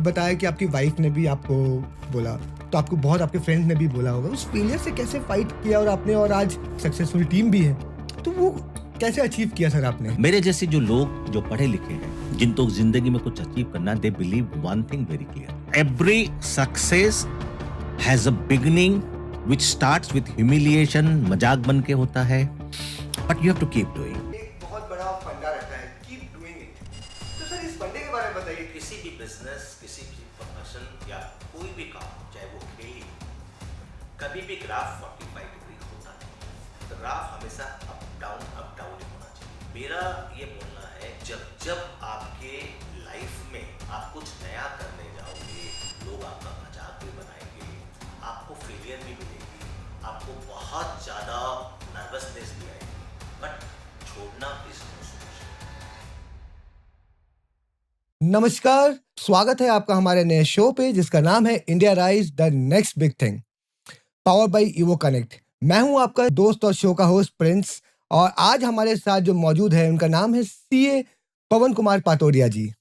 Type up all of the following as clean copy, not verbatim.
बताया कि आपकी वाइफ ने भी आपको बोला, तो आपको बहुत आपके फ्रेंड ने भी बोला होगा। उस फेलियर से कैसे फाइट किया और आपने और आज सक्सेसफुल टीम भी है, तो वो कैसे अचीव किया सर आपने? मेरे जैसे जो लोग जो पढ़े लिखे हैं, जिनको जिंदगी में कुछ अचीव करना, they believe one thing very clear, every success has a beginning which starts with humiliation. मजाक बन के होता है, but you have to keep doing. एक बहुत बड़ा फंडा रहता है, कीप डूइंग इट। तो सर इस फंडे के बारे में बताइए। किसी भी बिजनेस, किसी भी प्रोफेशन या कोई भी काम, चाहे वो खेल ही हो, कभी भी ग्राफ 45 डिग्री होता है। ग्राफ हमेशा अप डाउन ही होना चाहिए। मेरा ये बोलना है, जब आपके लाइफ में आप कुछ नया करने जाओगे, लोग आपका मजाक भी बनाएंगे, आपको फेलियर भी मिलेगी, आपको बहुत ज़्यादा नर्वसनेस भी आएगी, बट छोड़ना इज नो सॉल्यूशन। नमस्कार, स्वागत है आपका हमारे नए शो पे जिसका नाम है India rise the next big thing, power bye evo connect. मैं हूं आपका दोस्त और शो का होस्ट प्रिंस, और आज हमारे साथ जो मौजूद है उनका नाम है सीए पवन कुमार पातोरिया जी।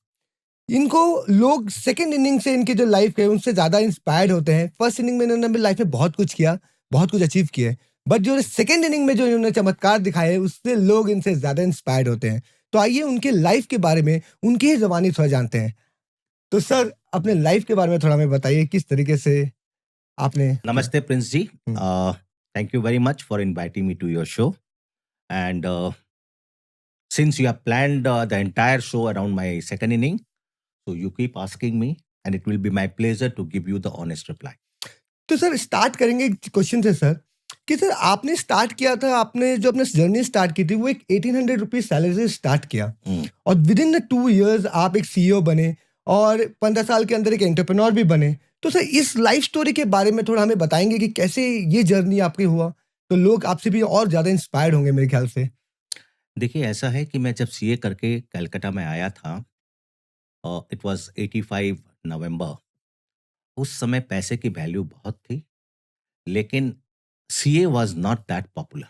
इनको लोग सेकंड इनिंग से इनकी जो लाइफ है उनसे ज़्यादा इंस्पायर्ड होते हैं। फर्स्ट इनिंग में इन्होंने अपनी लाइफ में बहुत कुछ किया, बहुत कुछ अचीव किया है, बट जो सेकंड इनिंग में जो इन्होंने चमत्कार दिखाए है उससे लोग इनसे ज़्यादा इंस्पायर्ड होते हैं। तो आइए उनके लाइफ के बारे में, उनकी ही ज़बानी थोड़ा जानते हैं। तो सर अपने लाइफ के बारे में थोड़ा हमें बताइए, किस तरीके से आपने किया? नमस्ते Prince ji, hmm. Thank you very much for inviting me to your show, and since you have planned the entire show around my second inning, so you keep asking me, and it will be my pleasure to give you the honest reply. तो sir start करेंगे एक question से sir, कि sir आपने start किया था, आपने जो अपने जर्नी स्टार्ट की थी वो एक 1800 रुपीज सैलरी से स्टार्ट किया, और विद इन द 2 इयर्स आप एक सीईओ बने और 15 साल के अंदर एक एंटरप्रेन्योर भी बने। तो सर इस लाइफ स्टोरी के बारे में थोड़ा हमें बताएंगे कि कैसे ये जर्नी आपकी हुआ, तो लोग आपसे भी और ज़्यादा इंस्पायर्ड होंगे मेरे ख्याल से। देखिए, ऐसा है कि मैं जब सीए करके कलकत्ता में आया था, इट वाज 85 नवंबर। उस समय पैसे की वैल्यू बहुत थी, लेकिन CA was not that popular.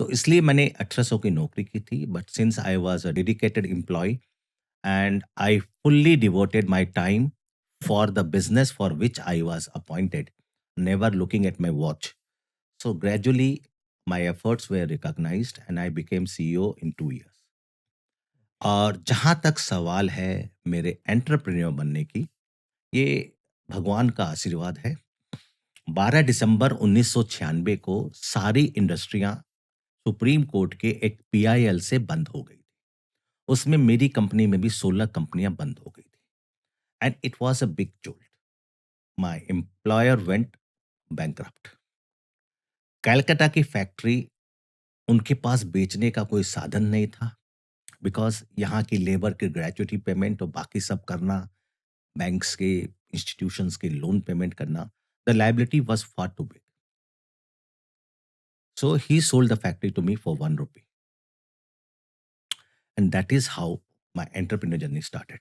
तो इसलिए मैंने 1800 की नौकरी की थी, but since I was a dedicated employee and I fully devoted my time for the business for which I was appointed, never looking at my watch. So gradually, my efforts were recognized and I became CEO in 2 years. और जहाँ तक सवाल है मेरे entrepreneur बनने की, ये भगवान का आशीर्वाद है। 12 दिसंबर 1996 को सारी इंडस्ट्रियां सुप्रीम कोर्ट के एक पीआईएल से बंद हो गई। उसमें मेरी कंपनी में भी 16 कंपनियां बंद हो गई थी, and it was a big jolt. My employer went bankrupt. Calcutta की फैक्ट्री, उनके पास बेचने का कोई साधन नहीं था, बिकॉज यहाँ की लेबर की ग्रेजुएटी पेमेंट और बाकी सब करना, बैंक्स के इंस्टीट्यूशंस के लोन पेमेंट करना, the liability was far too big. So he sold the factory to me for 1 rupee, and that is how my entrepreneur journey started.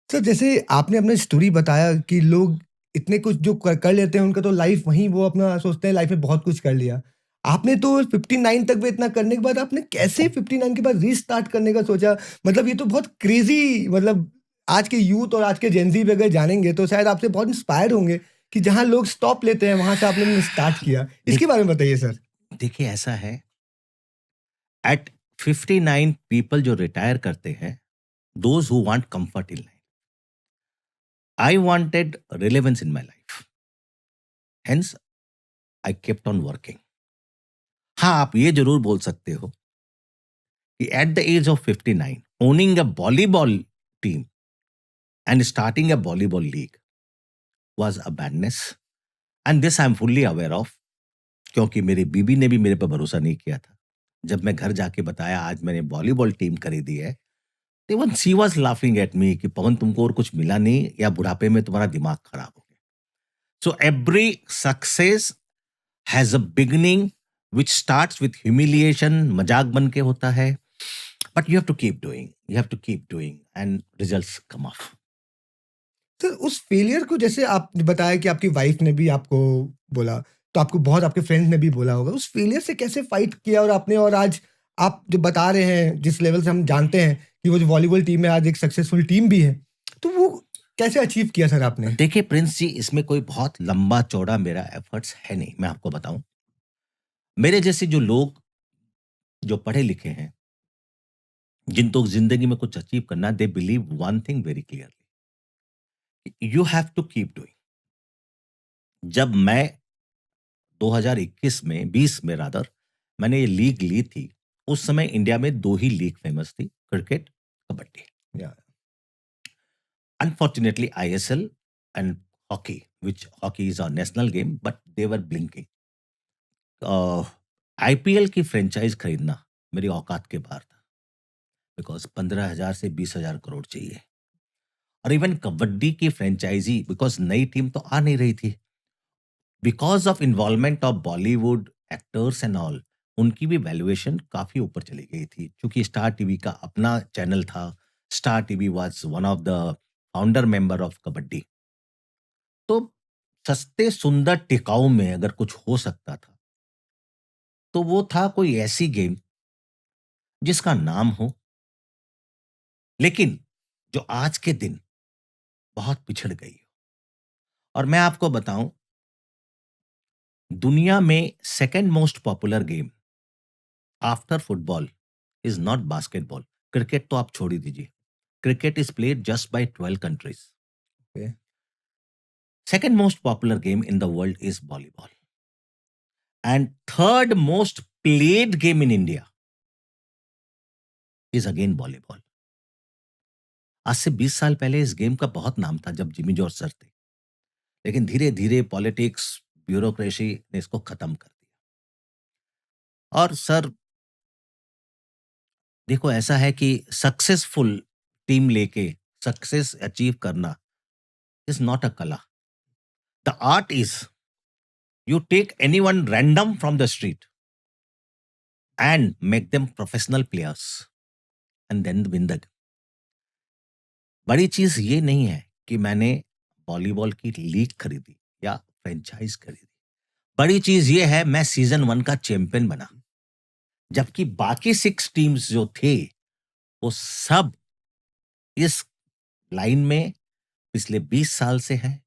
Sir जैसे आपने अपना स्टोरी बताया कि लोग इतने कुछ जो कर लेते हैं उनका तो लाइफ वहीं वो अपना सोचते हैं लाइफ में बहुत कुछ कर लिया। आपने तो 59 तक भी इतना करने के बाद आपने कैसे 59 के बाद रीस्टार्ट करने का सोचा? मतलब ये तो बहुत क्रेजी, मतलब आज के यूथ और आज के जेनजी पे अगर जानेंगे तो शायद आपसे बहुत इंस्पायर होंगे कि जहाँ लोग स्टॉप लेते हैं वहां से आपने स्टार्ट किया। इसके बारे में बताइए सर। देखिए, ऐसा है, एट 59 पीपल जो रिटायर करते हैं, those who want comfort in life, I wanted relevance in my life. Hence, I kept on working. हाँ, आप ये जरूर बोल सकते हो कि at the age of 59, owning a volleyball team and starting a volleyball league was a madness. And this I am fully aware of, क्योंकि मेरी बीबी ने भी मेरे पर भरोसा नहीं किया था। जब मैं घर जाके बताया आज मैंने वॉलीबॉल टीम खरीदी है, even she was laughing at me कि पवन तुमको और कुछ मिला नहीं, या बुढ़ापे में तुम्हारा दिमाग खराब हो गया। So every success has a beginning which starts with humiliation. मजाक बन के होता है, but you have to keep doing, you have to keep doing, and results come off. Sir उस फेलियर को, जैसे आपने बताया कि आपकी वाइफ ने भी आपको बोला, तो आपको बहुत आपके फ्रेंड्स ने भी बोला होगा, उस फेलियर से कैसे फाइट किया और आपने, और आज आप जो बता रहे हैं जिस लेवल से हम जानते हैं कि वो जो वॉलीबॉल टीम है आज एक सक्सेसफुल टीम भी है, तो वो कैसे अचीव किया सर आपने? देखिए प्रिंस जी, इसमें कोई बहुत लंबा चौड़ा मेरा एफर्ट्स है नहीं, मैं आपको बताऊं। मेरे जैसे जो लोग जो पढ़े लिखे हैं, जिनको जिंदगी में कुछ अचीव करना, they believe one thing very clearly, you have to keep doing. जब मैं 2021 में 20 में रादर मैंने ये लीग ली थी, उस समय इंडिया में दो ही लीग फेमस थी, क्रिकेट, कबड्डी। या Unfortunately, ISL and hockey, which hockey is our national game, but they were blinking. IPL की फ्रेंचाइज खरीदना मेरी औकात के बाहर था, बिकॉज 15,000 से 20,000 करोड़ चाहिए। और इवन कबड्डी की फ्रेंचाइजी, बिकॉज नई टीम तो आ नहीं रही थी, because of involvement of Bollywood actors and all, उनकी भी वैल्यूएशन काफी ऊपर चली गई थी, क्योंकि स्टार टीवी का अपना चैनल था। Star TV was one of the founder member of kabaddi. तो सस्ते सुंदर टिकाऊ में अगर कुछ हो सकता था, तो वो था कोई ऐसी गेम जिसका नाम हो, लेकिन जो आज के दिन बहुत पिछड़ गई हो। और मैं आपको बताऊं, दुनिया में second most popular game after football is not basketball. Cricket तो आप छोड़ ही दीजिए, cricket is played just by 12 countries. Okay. Second most popular game in the world is volleyball, and third most played game in India is again volleyball. आज से 20 साल पहले इस game का बहुत नाम था जब जिमी जॉर्ज सर थे, लेकिन धीरे धीरे पॉलिटिक्स, ब्यूरोक्रेसी ने इसको खत्म कर दिया। और सर देखो, ऐसा है कि सक्सेसफुल टीम लेके सक्सेस अचीव करना इज नॉट अ कला। The art is you take anyone random from the street and make them professional players and then win the. बड़ी चीज ये नहीं है कि मैंने वॉलीबॉल की लीग खरीदी या फ्रेंचाइज खरीदी। बड़ी चीज ये है, मैं सीजन 1 का चैंपियन बना, जबकि बाकी 6 टीम्स जो थे वो सब इस लाइन में पिछले 20 साल से हैं।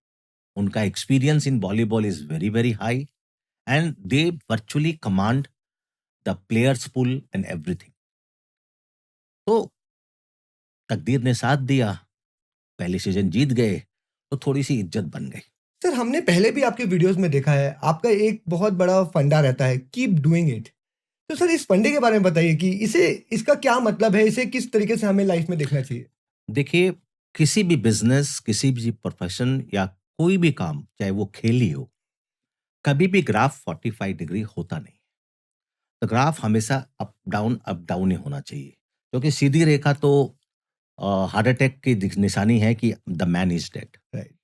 उनका experience in volleyball is very very high, and they virtually command the players pull and everything. तो तकदीर ने साथ दिया, पहले सीजन जीत गए, तो थोड़ी सी इज्जत बन गई। सर हमने पहले भी आपके वीडियोस में देखा है, आपका एक बहुत बड़ा फंडा रहता है, कीप डूइंग इट। तो सर इस फंडे के बारे में बताइए कि इसका क्या मतलब है, इसे किस तरीके से हमें लाइफ में देखना चाहिए? देखिए, किसी भी बिजनेस, किसी भी प्रोफेशन या कोई भी काम, चाहे वो खेल ही हो, कभी भी ग्राफ 45 डिग्री होता नहीं। तो ग्राफ हमेशा अप डाउन ही होना चाहिए, क्योंकि सीधी रेखा तो हार्ट अटैक की निशानी है कि the man is dead. Right.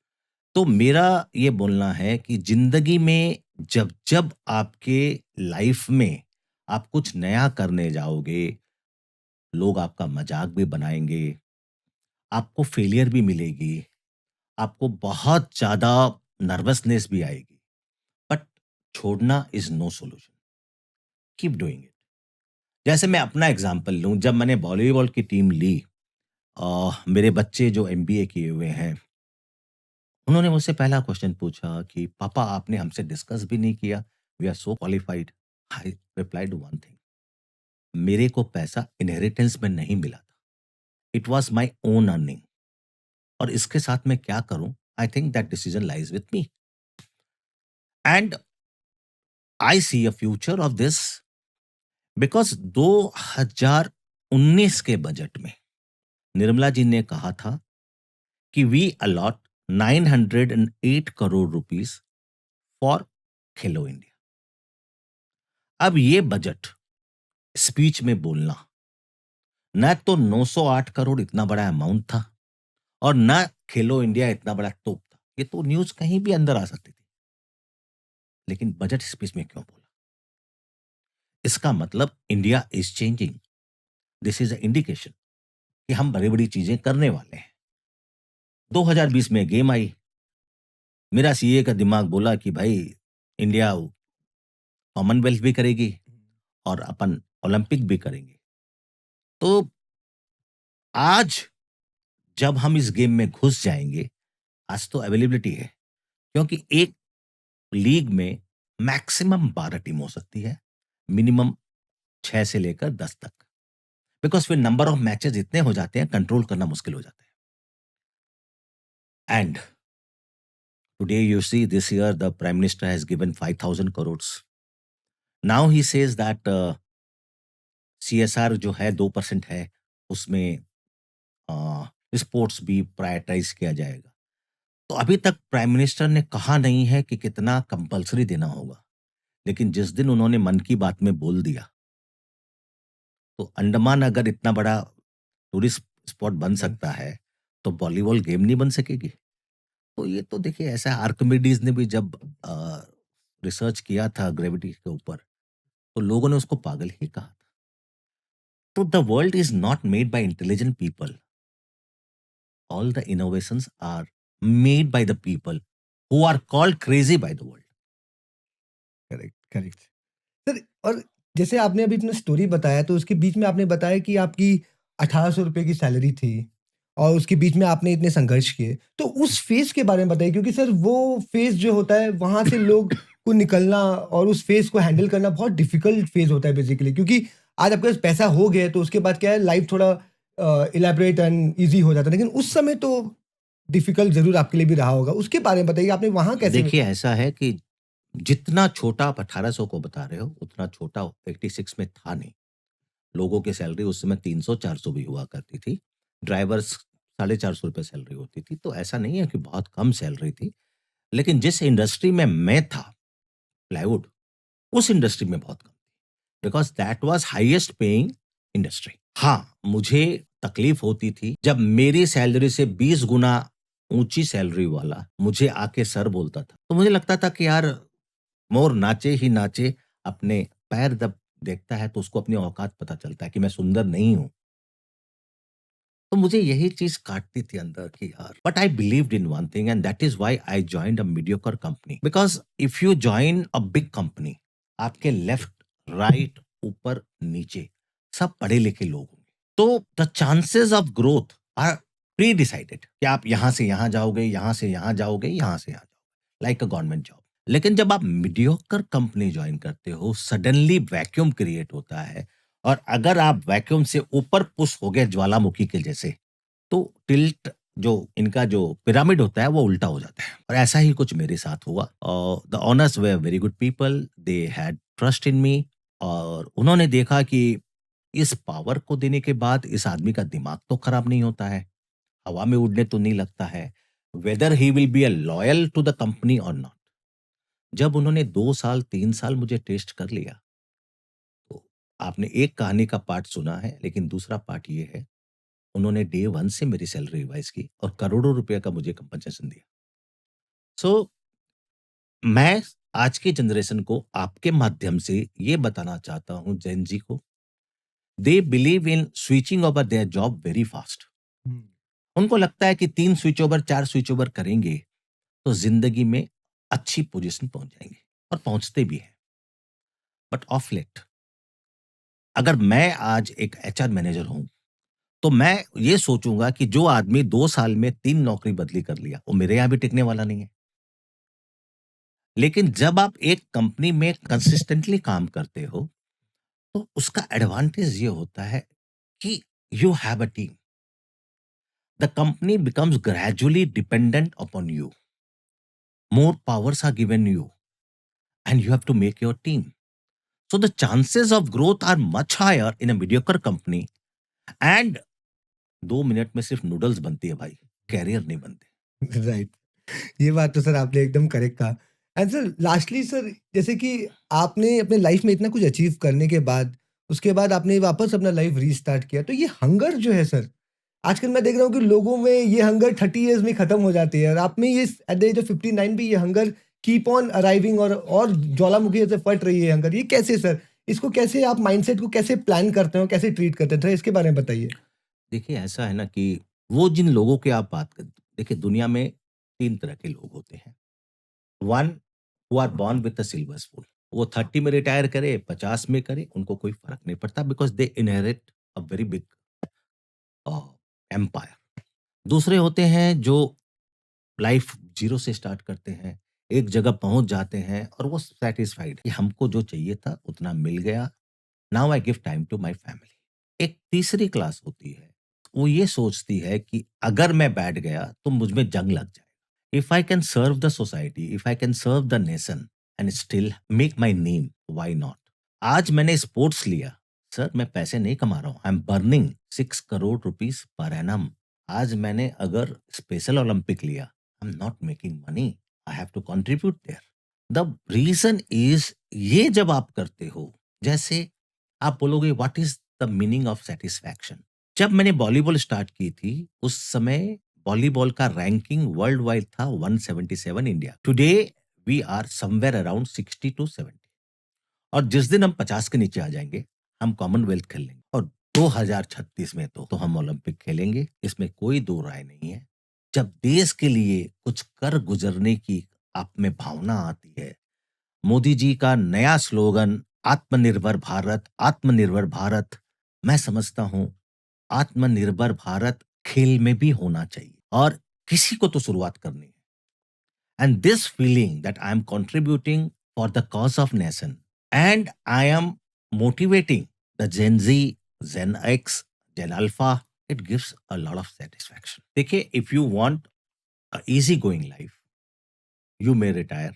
तो मेरा ये बोलना है कि जिंदगी में जब जब आपके लाइफ में आप कुछ नया करने जाओगे, लोग आपका मजाक भी बनाएंगे, आपको फेलियर भी मिलेगी, आपको बहुत ज्यादा नर्वसनेस भी आएगी, बट छोड़ना is no solution. Keep doing it. जैसे मैं अपना एग्जांपल लूं, जब मैंने वॉलीबॉल की टीम ली, मेरे बच्चे जो एमबीए किए हुए हैं, उन्होंने मुझसे पहला क्वेश्चन पूछा कि पापा आपने हमसे डिस्कस भी नहीं किया, we are so qualified. I replied one thing, मेरे को पैसा इनहेरिटेंस में नहीं मिला था, it was my own earning. और इसके साथ मैं क्या करूं, I think that decision lies with me, and I see a future of this, because 2019 के बजट में निर्मला जी ने कहा था कि we allot 908 crore rupees for Khelo India. अब ये बजट स्पीच में बोलना, न तो 908 करोड़ इतना बड़ा अमाउंट था, और न खेलो इंडिया इतना बड़ा तोप था, ये तो न्यूज कहीं भी अंदर आ सकती थी, लेकिन बजट स्पीच में क्यों बोला? इसका मतलब India is changing, this is a indication कि हम बड़ी बड़ी चीजें करने वाले हैं। 2020 में गेम आई, मेरा सीए का दिमाग बोला कि भाई इंडिया कॉमनवेल्थ भी करेगी और अपन ओलंपिक भी करेंगे। तो आज जब हम इस गेम में घुस जाएंगे, आज तो अवेलेबिलिटी है, क्योंकि एक लीग में मैक्सिमम 12 टीम हो सकती है, मिनिमम 6 से लेकर 10 तक, बिकॉज फिर नंबर ऑफ मैचेस इतने हो जाते हैं, कंट्रोल करना मुश्किल हो जाता है। And today you see this year the prime minister has given 5,000 crores. Now he says that CSR जो है 2% है, उसमें स्पोर्ट्स भी प्रायोरिटाइज किया जाएगा। तो अभी तक प्राइम मिनिस्टर ने कहा नहीं है कि कितना कंपलसरी देना होगा, लेकिन जिस दिन उन्होंने मन की बात में बोल दिया, तो अंडमान अगर इतना बड़ा टूरिस्ट स्पॉट बन सकता है, तो वॉलीबॉल गेम नहीं बन सकेगी। तो ये तो देखिए, ऐसा आर्किमिडीज ने भी जब रिसर्च किया था ग्रेविटी के ऊपर, तो लोगों ने उसको पागल ही कहा था। तो the world is not made by intelligent people, all the innovations are made by the people who are called crazy by the world. Correct, correct. Sir, और जैसे आपने अभी अपना स्टोरी बताया, तो उसके बीच में आपने बताया कि आपकी 1800 रुपए की सैलरी थी और उसके बीच में आपने इतने संघर्ष किए। तो उस फ़ेज़ के बारे में बताइए, क्योंकि सर वो फ़ेज़ जो होता है, वहाँ से लोग को निकलना और उस फ़ेज़ को हैंडल करना बहुत डिफ़िकल्ट फ़ेज़ होता है बेसिकली, क्योंकि आज आपके पास पैसा हो गया है, तो उसके बाद क्या है, लाइफ़ थोड़ा इलैबोरेट एंड ईज़ी हो जाता है। लेकिन उस समय तो डिफ़िकल्ट ज़रूर आपके लिए भी रहा होगा। उसके बारे में बताइए, आपने वहाँ कैसे देखिए, ऐसा है कि जितना छोटा आप 1800 को बता रहे हो, उतना छोटा 86 में था नहीं। लोगों की सैलरी उस समय 300-400 भी हुआ करती थी। ड्राइवर्स 450 रुपए सैलरी होती थी, तो ऐसा नहीं है कि बहुत कम सैलरी थी। लेकिन जिस इंडस्ट्री में मैं था, प्लाईवुड, उस इंडस्ट्री में बहुत कम थी, because that was highest paying industry. हाँ, मुझे तकलीफ होती थी जब मेरी सैलरी से 20 गुना ऊँची सैलरी वाला मुझे आके सर बोलता था। तो मुझे लगता था कि यार, मोर नाचे ही नाचे, अपने पैर जब देखता है तो उसको अपनी औकात पता चलता है कि मैं सुंदर नहीं हूँ। तो मुझे यही चीज़ काटती थी अंदर कि यार, but I believed in one thing and that is why I joined a mediocre company, because if you join a big company, आपके लेफ्ट, राइट, ऊपर, नीचे सब पढ़े-लिखे लोग होंगे। तो the chances of growth are pre decided कि आप यहाँ से यहाँ जाओगे, यहाँ से यहाँ जाओगे, यहाँ से यहाँ जाओगे, लाइक अ गवर्नमेंट जॉब। लेकिन जब आप मीडियोकर कंपनी जॉइन करते हो, सडनली वैक्यूम क्रिएट होता है, और अगर आप वैक्यूम से ऊपर पुश हो गए ज्वालामुखी के जैसे, तो टिल्ट, जो इनका जो पिरामिड होता है, वो उल्टा हो जाता है। और ऐसा ही कुछ मेरे साथ हुआ। और the owners were very good people, they had trust in me, और उन्होंने देखा कि इस पावर को देने के बाद इस आदमी का दिमाग तो खराब नहीं होता है, हवा में उड़ने तो नहीं लगता है, whether he will be a loyal to the company और नॉट। जब उन्होंने 2 साल 3 साल मुझे टेस्ट कर लिया, तो आपने एक कहानी का पार्ट सुना है, लेकिन दूसरा पार्ट ये है, उन्होंने डे 1 से मेरी सैलरी रिवाइज़ की और करोड़ों रुपए का मुझे कंपनसेशन दिया। सो मैं आज की जनरेशन को आपके माध्यम से ये बताना चाहता हूँ, जेन ज़ी को, they believe in switching over their job very fast. हुँ। उनको लगता है कि 3 स्विच ओवर, 4 स्विच ओवर करेंगे, तो ज़िंदगी में अच्छी पोज़ीशन पहुँच जाएँगे, और पहुँचते भी हैं। बट ऑफ लेट, अगर मैं आज एक एचआर मैनेजर हूँ, तो मैं ये सोचूँगा कि जो आदमी 2 साल में 3 नौकरी बदली कर लिया, वो मेरे यहाँ भी टिकने वाला नहीं है। लेकिन जब आप एक कंपनी में कंसिस्टेंटली काम करते हो, तो उसका एडवांटेज ये होता है कि you have a team. The company becomes gradually dependent upon you. More powers are given you and you have to make your team. So the chances of growth are much higher in a mediocre company. And 2 minute में सिर्फ noodles बनती है भाई, career नहीं बनते। Right. ये बात तो सर आपने एकदम करेक्ट कहा। एंड सर लास्टली सर, जैसे कि आपने अपने लाइफ में इतना कुछ अचीव करने के बाद, उसके बाद आपने वापस अपना लाइफ रीस्टार्ट किया, तो ये हंगर जो है सर, आजकल मैं देख रहा हूँ कि लोगों में ये हंगर 30 इयर्स में खत्म हो जाती है, और आप में ये एट द एज ऑफ 59 भी ये हंगर कीप ऑन अराइविंग, और ज्वालामुखी जैसे फट रही है हंगर। ये कैसे सर? इसको कैसे आप माइंडसेट को कैसे प्लान करते हो, कैसे ट्रीट करते हैं? थोड़ा इसके बारे में बताइए। देखिए, ऐसा है ना कि वो जिन लोगों की आप बात कर, देखिए दुनिया में 3 तरह के लोग होते हैं। One who are born with a silver spoon. वो 30 में रिटायर करे, 50 में करे, उनको कोई फ़र्क नहीं पड़ता, because they inherit a very big empire. दूसरे होते हैं जो लाइफ जीरो से स्टार्ट करते हैं, एक जगह पहुंच जाते हैं और वो सेटिस्फाइड कि हमको जो चाहिए था उतना मिल गया। Now I give time to my family. एक तीसरी क्लास होती है, वो ये सोचती है कि अगर मैं बैठ गया तो मुझ में जंग लग जाए। If I can serve the society, if I can serve the nation and still make my name, why not. आज मैंने स्पोर्ट्स लिया, सर मैं पैसे नहीं कमा रहा हूँ, I am burning 6 crore rupees per annum. आज मैंने अगर स्पेशल ओलंपिक लिया, I am not making money, I have to contribute there. The reason is, ये जब आप करते हो, जैसे आप बोलोगे what is the meaning of satisfaction. जब मैंने वॉलीबॉल स्टार्ट की थी, उस समय वॉलीबॉल का रैंकिंग वर्ल्ड वाइड था 177 India. Today we are somewhere around 60 to 70। और जिस दिन हम 50 के नीचे आ जाएंगे, हम कॉमनवेल्थ खेल लेंगे और 2036 में तो हम ओलंपिक खेलेंगे, इसमें कोई दो राय नहीं है। जब देश के लिए कुछ कर गुजरने की आप में भावना आती है, मोदी जी का नया स्लोगन आत्मनिर्भर भारत, आत्मनिर्भर भारत, मैं समझता हूं आत्मनिर्भर भारत खेल में भी होना चाहिए और किसी को तो शुरुआत करनी है। And this feeling that I am contributing for the cause of nation and I am motivating the gen Z, gen X, gen alpha, it gives a lot of satisfaction. देखिए, if you want a easy going life, you may retire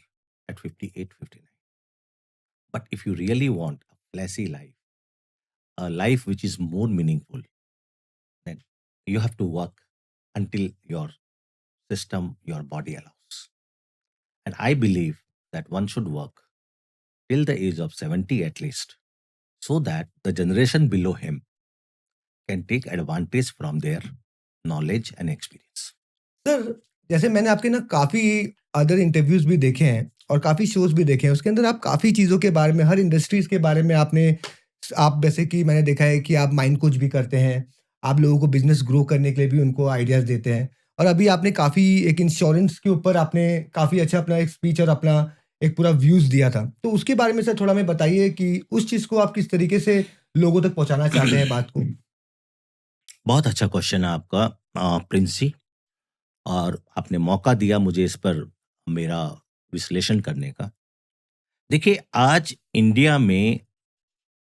at 58, 59. But if you really want a classy life, a life which is more meaningful, then you have to work until your system, your body allows. And I believe that one should work till the age of 70 at least, so that the generation below him can take advantage from their knowledge and experience. Sir, जैसे मैंने आपके ना काफ़ी other interviews भी देखे हैं और काफ़ी शोज़ भी देखे हैं, उसके अंदर आप काफ़ी चीज़ों के बारे में, हर इंडस्ट्रीज़ के बारे में आप जैसे कि मैंने देखा है कि आप माइंड कोच भी करते हैं, आप लोगों को बिज़नेस ग्रो करने के लिए भी उनको आइडियाज़ देते हैं और अभी आपने काफ़ी एक इंश्योरेंस के ऊपर आपने काफ़ी अच्छा अपना एक स्पीच और अपना एक पूरा व्यूज़ दिया था। तो उसके बारे में सर थोड़ा हमें बताइए कि उस चीज़ को आप किस तरीके से लोगों तक पहुँचाना चाहते हैं बात को? बहुत अच्छा क्वेश्चन है आपका, प्रिंस जी। और आपने मौका दिया मुझे इस पर मेरा विश्लेषण करने का। देखिए, आज इंडिया में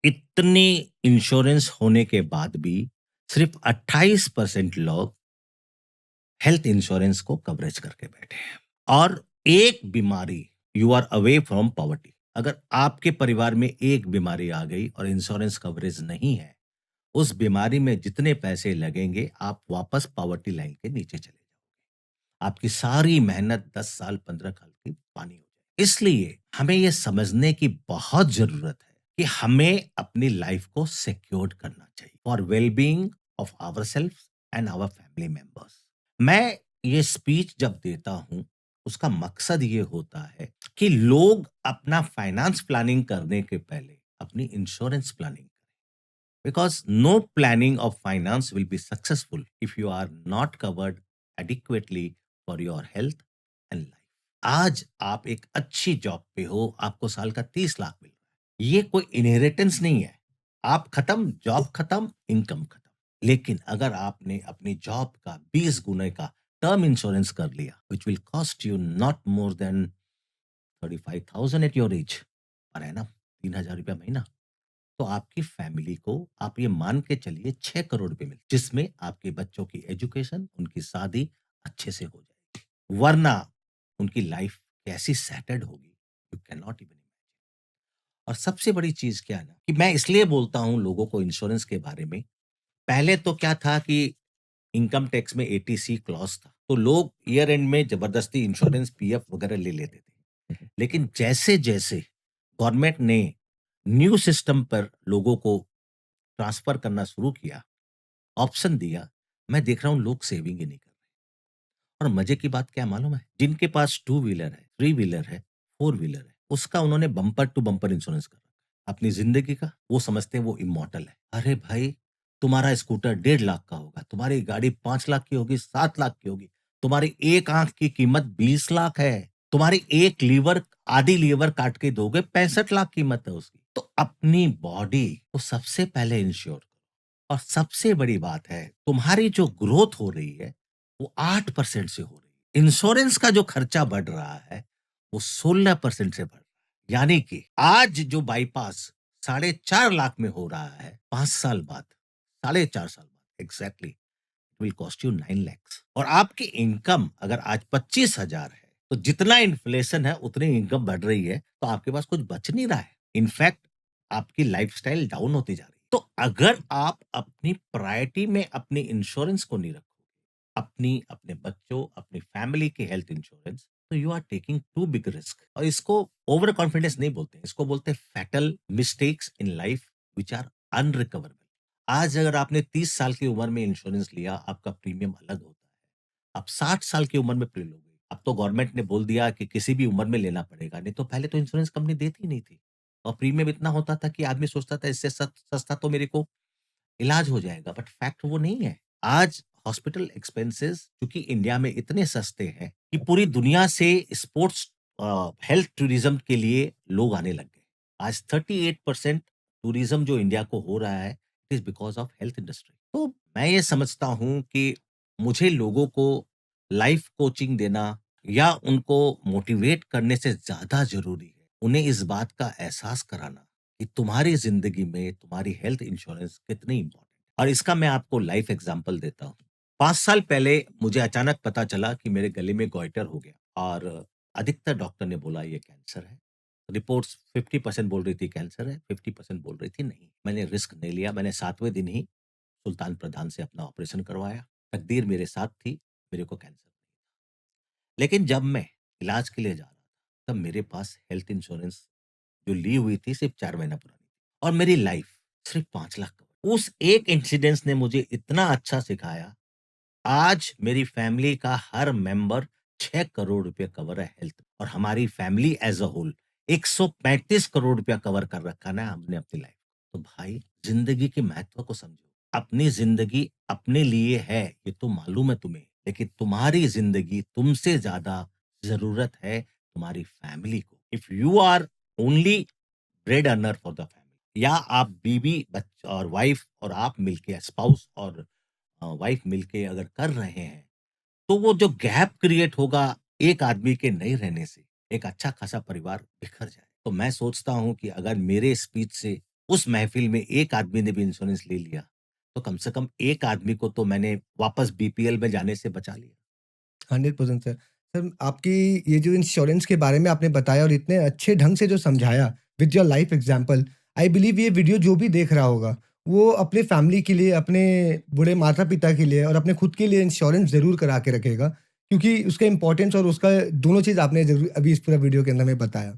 इतनी इंश्योरेंस होने के बाद भी सिर्फ 28% लोग हेल्थ इंश्योरेंस को कवरेज करके बैठे हैं। और एक बीमारी, you are away from poverty, अगर आपके परिवार में एक बीमारी आ गई और इंश्योरेंस कवरेज नहीं है, उस बीमारी में जितने पैसे लगेंगे आप वापस पॉवर्टी लाइन के नीचे चले जाओगे। आपकी सारी मेहनत 10 साल 15 साल की पानी हो जाए। इसलिए हमें यह समझने की बहुत जरूरत है कि हमें अपनी लाइफ को सिक्योर करना चाहिए for wellbeing of our self and our family members. मैं ये स्पीच जब देता हूं, उसका मकसद ये होता है कि लोग अपना फाइनेंस प्लानिंग करने के पहले अपनी insurance planning, because no planning of finance will be successful if you are not covered adequately for your health and life। आज आप एक अच्छी जॉब पे हो, आपको साल का 30 लाख मिल रहा है, ये कोई इनहेरिटेंस नहीं है। आप खत्म, जॉब खत्म, इनकम खत्म। लेकिन अगर आपने अपनी जॉब का 20 गुने का टर्म इंश्योरेंस कर लिया, which will cost you not more than 35,000 at your age per annum, 3,000 रुपया महीना, तो आपकी फैमिली को आप ये मान के चलिए 6 करोड़ रुपए मिल, जिसमें आपके बच्चों की एजुकेशन, उनकी शादी अच्छे से हो जाएगी। वरना उनकी लाइफ कैसी सेटल्ड होगी, यू कैन नॉट इवन। और सबसे बड़ी चीज क्या है ना, कि मैं इसलिए बोलता हूं लोगों को इंश्योरेंस के बारे में। पहले तो क्या था कि इनकम टैक्स में एटीसी क्लॉज था, तो लोग ईयर एंड में जबरदस्ती इंश्योरेंस, पीएफ वगैरह ले लेते थे। लेकिन जैसे जैसे गवर्नमेंट ने न्यू सिस्टम पर लोगों को ट्रांसफर करना शुरू किया, ऑप्शन दिया, मैं देख रहा हूं लोग सेविंग ही नहीं कर रहे। और मजे की बात क्या मालूम है, जिनके पास टू व्हीलर है, थ्री व्हीलर है, फोर व्हीलर है, उसका उन्होंने बम्पर टू बम्पर इंश्योरेंस कर रखा है अपनी जिंदगी का। वो समझते हैं वो इमोर्टल है। अरे भाई, तुम्हारा स्कूटर 1.5 लाख का होगा, तुम्हारी गाड़ी 5 लाख की होगी, 7 लाख की होगी, तुम्हारी एक आंख की कीमत 20 लाख है, तुम्हारी एक लीवर, आधी लीवर काट के दोगे, 65 लाख कीमत है उसकी। तो अपनी बॉडी को सबसे पहले इंश्योर। और सबसे बड़ी बात है, तुम्हारी जो ग्रोथ हो रही है, वो 8% से हो रही है। इंश्योरेंस का जो खर्चा बढ़ रहा है वो 16% से बढ़ रहा है। यानी कि आज जो बाईपास 4.5 लाख में हो रहा है, 5 साल बाद, 4.5 साल बाद exactly will cost you 9 lakhs। और आपकी इनकम अगर आज 25,000 है, तो जितना इन्फ्लेशन है उतनी इनकम बढ़ रही है, तो आपके पास कुछ बच नहीं रहा है। इनफैक्ट आपकी लाइफस्टाइल डाउन होती जा रही है। तो अगर आप अपनी प्रायोरिटी में अपनी इंश्योरेंस को नहीं रखो, अपनी, अपने बच्चों, अपनी फैमिली की हेल्थ इंश्योरेंस, तो you are taking too big risk. और इसको ओवर कॉन्फिडेंस नहीं बोलते, इसको बोलते हैं fatal mistakes in life which are unrecoverable. आज अगर आपने 30 साल की उम्र में इंश्योरेंस लिया, आपका प्रीमियम अलग होता है। आप 60 साल की उम्र में प्रीमियम लोगे। अब तो गवर्नमेंट ने बोल दिया कि किसी भी उम्र में लेना पड़ेगा, नहीं तो पहले तो इंश्योरेंस कंपनी देती ही नहीं थी। और प्रीमियम इतना होता था कि आदमी सोचता था इससे सस्ता तो मेरे को इलाज हो जाएगा, बट फैक्ट वो नहीं है। आज हॉस्पिटल एक्सपेंसेस क्योंकि इंडिया में इतने सस्ते हैं कि पूरी दुनिया से स्पोर्ट्स हेल्थ टूरिज्म के लिए लोग आने लग गए। आज 38% टूरिज्म जो इंडिया को हो रहा है, it is because of health industry. तो मैं ये समझता हूँ कि मुझे लोगों को लाइफ कोचिंग देना या उनको मोटिवेट करने से ज्यादा जरूरी है उन्हें इस बात का एहसास कराना कि तुम्हारी जिंदगी में तुम्हारी हेल्थ इंश्योरेंस कितनी इंपॉर्टेंट। और इसका मैं आपको लाइफ एग्जांपल देता हूँ। 5 साल पहले मुझे अचानक पता चला कि मेरे गले में गॉइटर हो गया और अधिकतर डॉक्टर ने बोला ये कैंसर है। रिपोर्ट्स 50% बोल रही थी कैंसर है, 50% बोल रही थी नहीं। मैंने रिस्क नहीं लिया, मैंने 7वें दिन ही सुल्तान प्रधान से अपना ऑपरेशन करवाया। तकदीर मेरे साथ थी, मेरे को कैंसर नहीं था। लेकिन जब मैं इलाज के लिए जा रहा था, तब मेरे पास हेल्थ इंश्योरेंस जो ली हुई थी सिर्फ 4 महीना पुरानी थी और मेरी लाइफ सिर्फ 5 लाख कवर। उस एक इंसिडेंस ने मुझे इतना अच्छा सिखाया। आज मेरी फैमिली का हर मेंबर 6 करोड़ रुपए कवर है हेल्थ, और हमारी family as a whole 135 crore रुपया कवर कर रखा ना हमने अपनी लाइफ। तो भाई जिंदगी के महत्व को समझो। अपनी जिंदगी अपने लिए है ये तो मालूम है तुम्हें, लेकिन तुम्हारी जिंदगी तुमसे ज्यादा जरूरत है तुम्हारी फैमिली को। If you are only bread earner for the family, या आप बीवी बच्चा और वाइफ और आप मिलके स्पाउस और वाइफ मिलके अगर कर रहे हैं, तो वो जो गैप क्रिएट होगा एक आदमी के नहीं रहने से, एक अच्छा खासा परिवार बिखर जाए। तो मैं सोचता हूं कि अगर मेरे स्पीच से उस महफिल में एक आदमी ने भी इंश्योरेंस ले लिया, तो कम से कम एक आदमी को तो मैंने वापस बीपीएल में जाने से बचा लिया। 100% सर। सर, आपकी ये जो इंश्योरेंस के बारे में आपने बताया और इतने अच्छे ढंग से जो समझाया with your life example, I believe ये वीडियो जो भी देख रहा होगा, वो अपने फैमिली के लिए, अपने बूढ़े माता-पिता के लिए और अपने खुद के लिए इंश्योरेंस ज़रूर करा के रखेगा, क्योंकि उसका इम्पोर्टेंस और उसका दोनों चीज़ आपने ज़रूर अभी इस पूरा वीडियो के अंदर में बताया।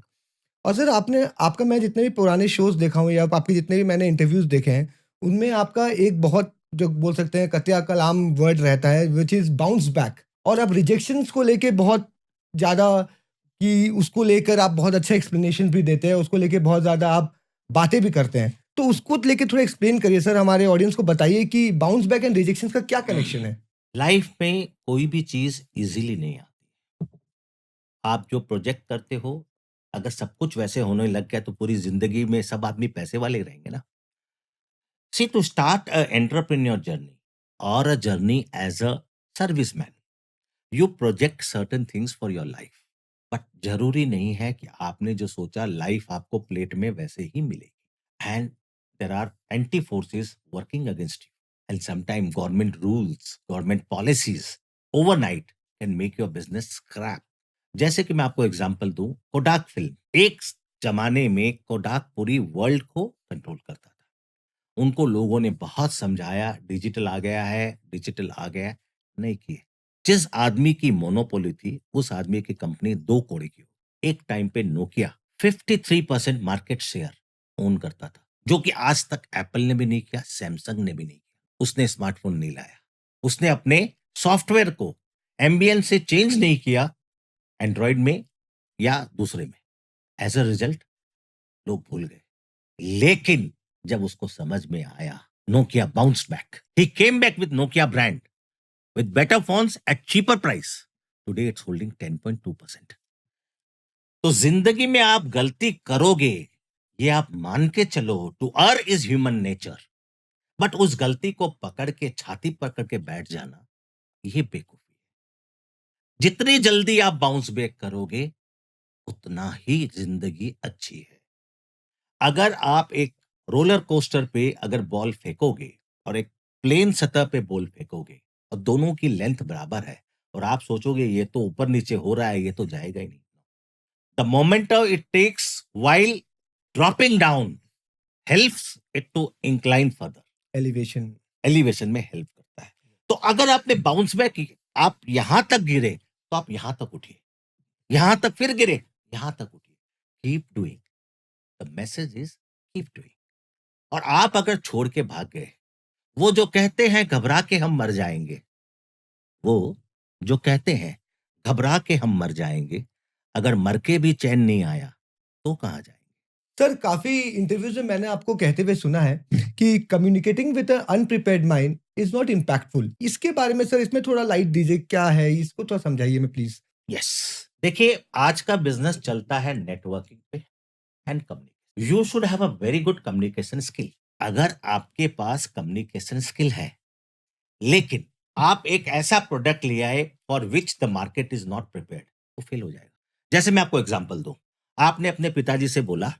और सर, आपने आपका मैं जितने भी पुराने शोज़ देखा हूँ या आपके जितने भी मैंने इंटरव्यूज़ देखे हैं, उनमें आपका एक बहुत जो बोल सकते हैं कतिया कलाम वर्ड रहता है व्हिच इज़ बाउंस बैक। और आप रिजेक्शंस को लेके बहुत ज़्यादा कि उसको लेकर आप बहुत अच्छा एक्सप्लेनेशन भी देते हैं, उसको लेके बहुत ज़्यादा आप बातें भी करते हैं। तो उसको लेके थोड़ा एक्सप्लेन करिए सर, हमारे ऑडियंस को बताइए कि बाउंस बैक एंड रिजेक्शंस का क्या कनेक्शन है? लाइफ में कोई भी चीज इजीली नहीं आती। आप जो प्रोजेक्ट करते हो, अगर सब कुछ वैसे होने लग गया तो पूरी जिंदगी में सब आदमी पैसे वाले रहेंगे ना। See to start a entrepreneur journey और a journey as a serviceman, you project certain things for your life. But जरूरी नहीं है कि आपने जो सोचा लाइफ आपको प्लेट में वैसे ही मिलेगी। And there are anti forces working against you, and sometime government rules, government policies overnight can make your business scrap. जैसे कि मैं आपको एग्जांपल दूं, कोडाक फिल्म, एक जमाने में कोडाक पूरी वर्ल्ड को कंट्रोल करता था। उनको लोगों ने बहुत समझाया डिजिटल आ गया है, डिजिटल आ गया है, नहीं किए। जिस आदमी की मोनोपोली थी उस आदमी की कंपनी दो कौड़ी की हो। एक टाइम पे नोकिया 53% मार्केट शेयर ओन करता था, जो कि आज तक एप्पल ने भी नहीं किया, सैमसंग ने भी नहीं किया। उसने स्मार्टफोन नहीं लाया, उसने अपने सॉफ्टवेयर को एम्बियन से चेंज नहीं किया एंड्रॉइड में या दूसरे में। एज अ रिजल्ट लोग भूल गए। लेकिन जब उसको समझ में आया, Nokia bounced back. He came back with Nokia brand, with better phones at cheaper price. Today it's holding 10.2%. तो जिंदगी में आप गलती करोगे, ये आप मान के चलो, to err is human nature. But उस गलती को पकड़ के छाती पकड़ के बैठ जाना, ये बेवकूफी। जितनी जल्दी आप बाउंस बैक करोगे उतना ही जिंदगी अच्छी है। अगर आप एक रोलर कोस्टर पे अगर बॉल फेंकोगे और एक प्लेन सतह पे बॉल फेंकोगे और दोनों की लेंथ बराबर है और आप सोचोगे ये तो ऊपर नीचे हो रहा है, ये तो जाएगा ही नहीं। The moment it takes while dropping down helps it to incline further. Elevation. Elevation में हेल्प करता है। तो अगर आपने बाउंस बैक की, आप यहां तक गिरे तो आप यहां तक उठिए, यहां तक फिर गिरे, यहां तक उठिए। Keep doing, the message is keep doing. और आप अगर छोड़ के भाग गए, वो जो कहते हैं घबरा के हम मर जाएंगे, वो जो कहते हैं घबरा के हम मर जाएंगे, अगर मर के भी चैन नहीं आया तो कहां जाएंगे। सर, काफी इंटरव्यूज में मैंने आपको कहते हुए सुना है कि communicating with अनप्रिपेयर्ड mind is not impactful. इसके बारे में सर इसमें थोड़ा लाइट दीजिए, क्या है इसको थोड़ा समझाइए मैं प्लीज। यस, देखिए आज का बिजनेस चलता है नेटवर्किंग पे and communication. You should have a very good communication skill. अगर आपके पास कम्युनिकेशन स्किल है लेकिन आप एक ऐसा प्रोडक्ट ले आए for which the market is not prepared, वो फेल हो जाएगा। जैसे मैं आपको एग्जांपल दूं, आपने अपने पिताजी से बोला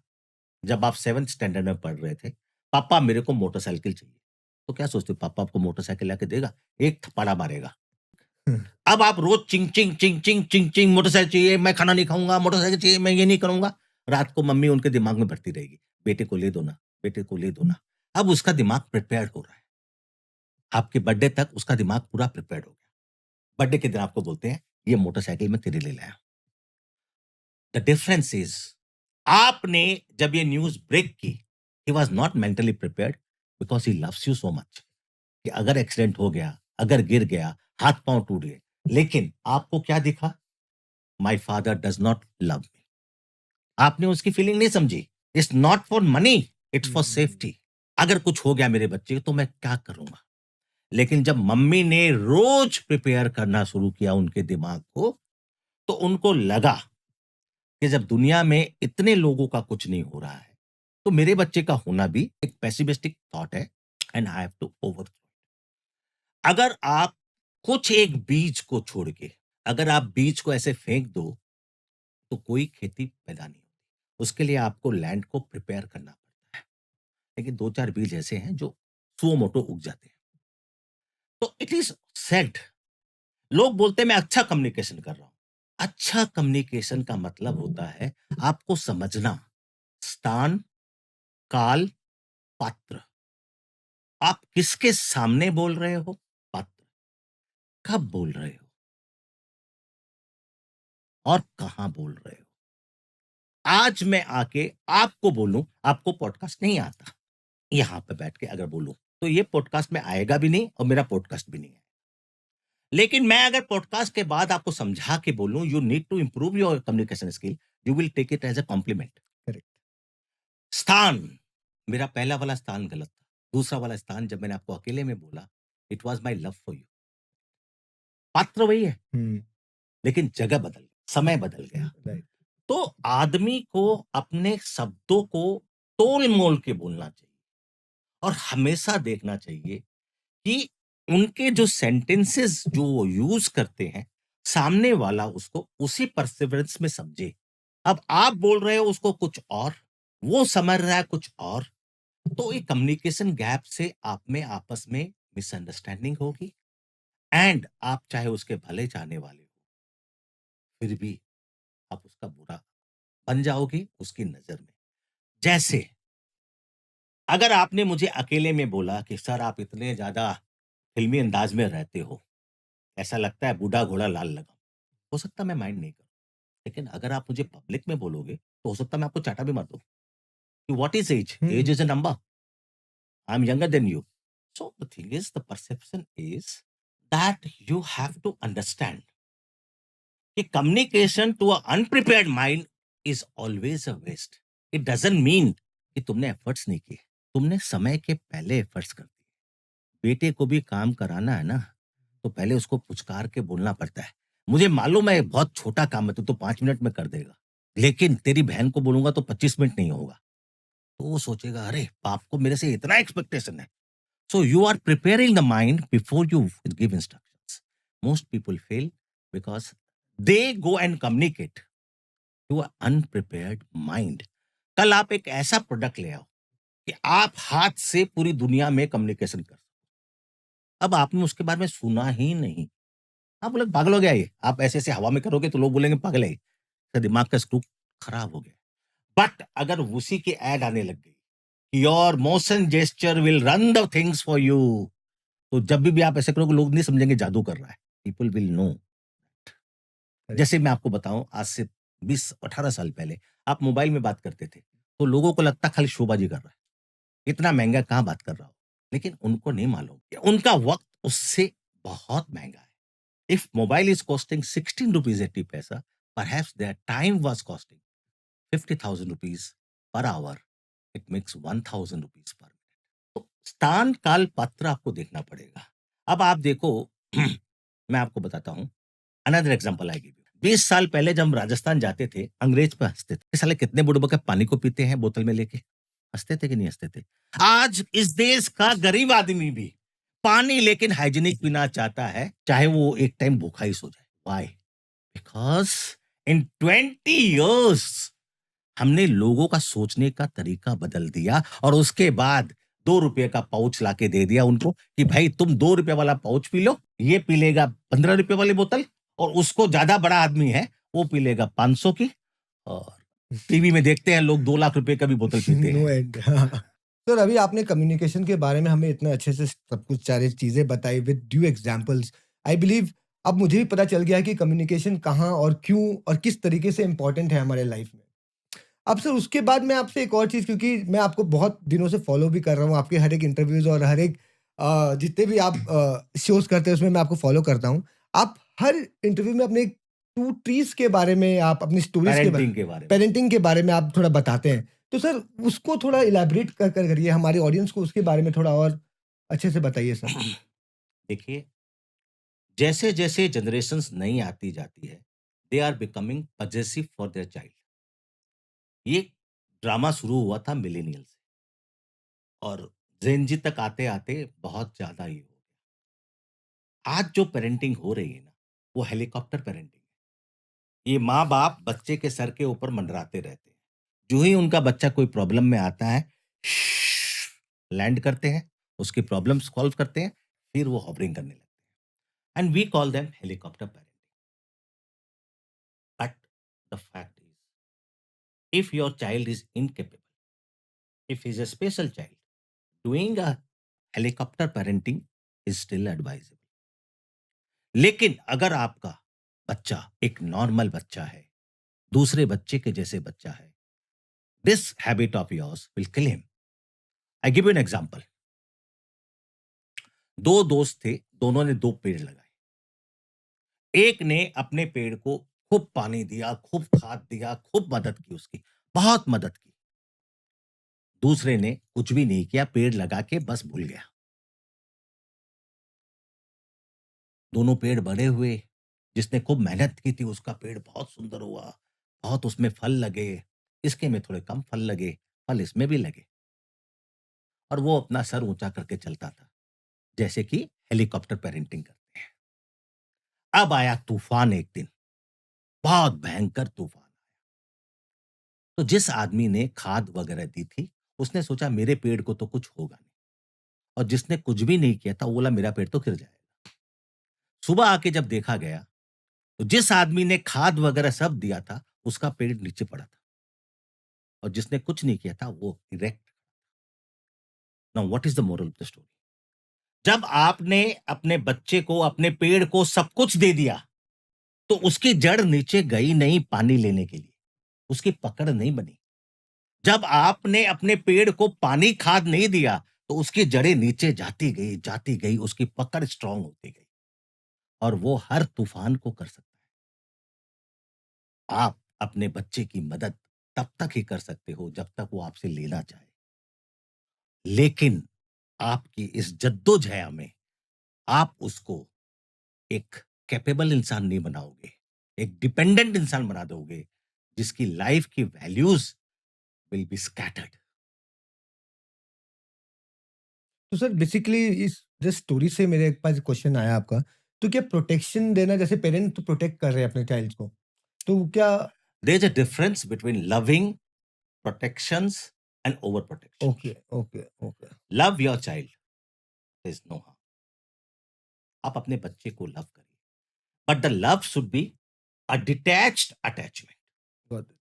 जब आप 7th स्टैंडर्ड में पढ़ रहे थे, पापा मेरे को मोटरसाइकिल चाहिए। तो क्या सोचते हो, पापा आपको मोटरसाइकिल लाके देगा? एक थप्पड़ा मारेगा। अब आप रोज चिंग चिंग चिंग चिंग चिंग चिंग मोटरसाइकिल चाहिए, मैं खाना नहीं खाऊंगा, मोटरसाइकिल चाहिए, मैं ये नहीं करूंगा। रात को मम्मी उनके दिमाग में भरती रहेगी, बेटे को ले दो ना, बेटे को ले दो ना। अब उसका दिमाग प्रिपेयर हो रहा है, आपके बर्थडे तक उसका दिमाग पूरा प्रिपेयर हो गया। बर्थडे के दिन आपको बोलते हैं ये मोटरसाइकिल मैं तेरे लिए लाया। द डिफरेंस इज, आपने जब ये न्यूज ब्रेक की, he was not mentally prepared because he loves you so much कि अगर एक्सीडेंट हो गया, अगर गिर गया, हाथ पांव टूट गए, लेकिन आपको क्या दिखा? My father does not love me. आपने उसकी फीलिंग नहीं समझी। It's not for money, it's for safety. अगर कुछ हो गया मेरे बच्चे को तो मैं क्या करूंगा? लेकिन जब मम्मी ने रोज प्रिपेयर करना शुरू किया उनके दिमाग को, तो उनको लगा कि जब दुनिया में इतने लोगों का कुछ नहीं हो रहा है तो मेरे बच्चे का होना भी एक पेसिमिस्टिक थॉट है and I have to over. अगर आप कुछ एक बीज को छोड़ के, अगर आप बीज को ऐसे फेंक दो तो कोई खेती पैदा नहीं होती। उसके लिए आपको लैंड को प्रिपेयर करना पड़ता है। लेकिन 2-4 बीज ऐसे हैं जो सुओ मोटो उग जाते हैं। तो इट इज सेड, लोग बोलते हैं मैं अच्छा कम्युनिकेशन कर रहा हूं। अच्छा कम्युनिकेशन का मतलब होता है आपको समझना स्थान, काल, पात्र। आप किसके सामने बोल रहे हो, पात्र, कब बोल रहे हो और कहां बोल रहे हो। आज मैं आके आपको बोलूं, आपको पॉडकास्ट नहीं आता, यहां पे बैठ के अगर बोलूं तो ये पॉडकास्ट में आएगा भी नहीं और मेरा पॉडकास्ट भी नहीं है। लेकिन मैं अगर पॉडकास्ट के बाद आपको समझा के बोलूं you need to improve your communication skill, you will take it as a compliment. Correct. स्थान, मेरा पहला वाला स्थान गलत था। दूसरा वाला स्थान जब मैंने आपको अकेले में बोला, it was my love for you. पात्र वही है लेकिन जगह बदल, समय बदल गया। राइट। तो आदमी को अपने शब्दों को तोल मोल के बोलना चाहिए और हमेशा देखना चाहिए कि उनके जो सेंटेंसेस जो वो यूज करते हैं, सामने वाला उसको उसी परसिवरेंस में समझे। अब आप बोल रहे हो उसको कुछ और, वो समझ रहा है कुछ और, तो ये कम्युनिकेशन गैप से आप में आपस में मिसअंडरस्टैंडिंग होगी एंड आप चाहे उसके भले चाहने वाले हो फिर भी आप उसका बुरा बन जाओगे उसकी नजर में। जैसे अगर आपने मुझे अकेले में बोला कि सर आप इतने ज्यादा फिल्मी अंदाज में रहते हो, ऐसा लगता है बूढ़ा घोड़ा लाल लगाम, हो सकता है मैं माइंड नहीं करूं। लेकिन अगर आप मुझे पब्लिक में बोलोगे तो हो सकता है मैं आपको चाटा भी मार दूं कि what is age, age is a number, I am younger than you. So the thing is, the perception is that you have to understand कि communication to a unprepared mind is always a waste. It doesn't mean कि तुमने efforts नहीं किए, तुमने समय के पहले efforts कर दिए। बेटे को भी काम कराना है ना, तो पहले उसको पुचकार के बोलना पड़ता है। मुझे मालूम है बहुत छोटा काम है, तू तो 5 मिनट में कर देगा, लेकिन तेरी बहन को बोलूंगा तो 25 मिनट नहीं होगा। तो वो सोचेगा अरे बाप को मेरे से इतना एक्सपेक्टेशन है। So you are preparing the mind before you give instructions. Most people fail because they go and communicate to a unprepared mind. कल आप एक ऐसा प्रोडक्ट ले आओ कि आप हाथ से पूरी दुनिया में कम्युनिकेशन कर सको। अब आपने उसके बारे में सुना ही नहीं, आप बोले पागल हो गया ये, आप ऐसे ऐसे हवा में करोगे तो लोग बोलेंगे पागल है, इसका दिमाग का स्क्रू खराब हो गया। बट अगर उसी की एड आने लग गई, your motion gesture will run the things for you, तो जब भी आप ऐसे करोगे लोग नहीं समझेंगे जादू कर रहा है, पीपल विल नो। जैसे मैं आपको बताऊं, आज से 20-18 साल पहले आप मोबाइल में बात करते थे तो लोगों को लगता खाली शोबाजी कर रहा है, इतना महंगा कहाँ बात कर रहा हो। लेकिन उनको नहीं मालूम कि उनका वक्त उससे बहुत महंगा है। If mobile is costing 16 rupees 80 पैसा, perhaps their time was costing 50,000 rupees per hour, it makes 1,000 rupees per minute. तो स्थान काल पात्र आपको देखना पड़ेगा। अब आप देखो मैं आपको बताता हूं, another example I give you. 20 साल पहले जब हम राजस्थान जाते थे, अंग्रेज पे हंसते थे, साले कितने बुढ़े बके पानी को पीते हैं बोतल में लेके, हंसते थे कि नहीं हंसते थे। आज इस देश का गरीब आदमी भी पानी लेकिन हाइजीनिक पीना चाहता है, चाहे वो एक टाइम भूखा ही सो जाए। व्हाई? बिकॉज इन 20 इयर्स हमने लोगों का सोचने का तरीका बदल दिया और उसके बाद 2 रुपए का पाउच लाके दे दिया उनको कि भाई तुम 2 रुपए वाला पाउच पी लो, ये पी लेगा 15 रुपए वाली बोतल, और उसको ज्यादा बड़ा आदमी है वो पी लेगा 500 की। और टीवी में देखते हैं लोग 2 लाख रुपए का भी बोतल पीते नो हैं। एंड। सर, अभी आपने कम्युनिकेशन के बारे में हमें इतना अच्छे से सब कुछ सारी चीजें बताई with due examples. I believe अब मुझे भी पता चल गया है कि कम्युनिकेशन कहाँ और क्यों और किस तरीके से इम्पोर्टेंट है हमारे लाइफ में। अब सर उसके बाद मैं आपसे एक और चीज़, क्योंकि मैं आपको बहुत दिनों से फॉलो भी कर रहा हूँ, आपके हर एक इंटरव्यूज़ और हर एक जितने भी आप शोज़ करते हैं उसमें मैं आपको फॉलो करता हूँ। आप हर इंटरव्यू में अपने 2 ट्रीज़ के बारे में, आप अपनी स्टोरीज़ के पेरेंटिंग के बारे में। पेरेंटिंग के बारे में आप थोड़ा बताते हैं। तो सर उसको थोड़ा इलैबोरेट कर करिए, हमारी ऑडियंस को उसके बारे में थोड़ा और अच्छे से बताइए सर। देखिए, जैसे जैसे जनरेशन्स नई आती जाती है, they are becoming possessive for their child. ये ड्रामा शुरू हुआ था मिलेनियल से और जेनजी तक आते आते बहुत ज्यादा ही हो गया। आज जो पेरेंटिंग हो रही है ना, वो हेलीकॉप्टर पेरेंटिंग है। ये माँ बाप बच्चे के सर के ऊपर मंडराते रहते हैं, जो ही उनका बच्चा कोई प्रॉब्लम में आता है, लैंड करते हैं, उसकी प्रॉब्लम सॉल्व करते हैं, फिर वो हॉवरिंग करने लगते हैं, and we call them helicopter parenting. But the fact is, if your child is incapable, if he's a special child, doing a helicopter parenting is still advisable. लेकिन अगर आपका बच्चा एक नॉर्मल बच्चा है, दूसरे बच्चे के जैसे बच्चा है, this habit of yours will kill him. I give you an example. दो दोस्त थे, दोनों ने दो पेड़ लगाए। एक ने अपने पेड़ को खूब पानी दिया, खूब खाद दिया, खूब मदद की, उसकी बहुत मदद की। दूसरे ने कुछ भी नहीं किया, पेड़ लगा के बस भूल गया। दोनों पेड़ बड़े हुए, जिसने खूब मेहनत की थी उसका पेड़ बहुत सुंदर हुआ, बहुत उसमें फल लगे, इसके में थोड़े कम फल लगे, फल इसमें भी लगे, और वो अपना सर ऊंचा करके चलता था, जैसे कि हेलीकॉप्टर पेरेंटिंग करते हैं। अब आया तूफान एक दिन, बहुत भयंकर तूफान। तो जिस आदमी ने खाद वगैरह दी थी, उसने सोचा मेरे पेड़ को तो कुछ होगा नहीं, और जिसने कुछ भी नहीं किया था वो बोला मेरा पेड़ तो गिर जाएगा। सुबह आके जब देखा गया, तो जिस आदमी ने खाद वगैरह सब दिया था उसका पेड़ नीचे पड़ा था, और जिसने कुछ नहीं किया था वो erect. Now what is the moral of the story? जब आपने अपने बच्चे को, अपने पेड़ को सब कुछ दे दिया, तो उसकी जड़ नीचे गई नहीं पानी लेने के लिए, उसकी पकड़ नहीं बनी। जब आपने अपने पेड़ को पानी खाद नहीं दिया, तो उसकी जड़ें नीचे जाती गई, उसकी पकड़ स्ट्रांग होती गई, और वो हर तूफान को कर सकता है। आप अपने बच्चे की मदद तब तक ही कर सकते हो जब तक वो आपसे लेना चाहे, लेकिन आपकी इस जद्दोजहद में आप उसको एक कैपेबल इंसान नहीं बनाओगे, एक डिपेंडेंट इंसान बना दोगे, जिसकी लाइफ की वैल्यूज विल बी स्कैटर्ड। तो सर बेसिकली इस जिस स्टोरी से मेरे पास क्वेश्चन आया आपका तो क्या प्रोटेक्शन देना, जैसे पेरेंट तो प्रोटेक्ट कर रहे हैं अपने चाइल्ड को, तो क्या? There is a difference between loving, protections and over protection. Okay, okay, okay. Love your child, there is no harm. आप अपने बच्चे को लव करिए, but the love should be a detached attachment. Got it.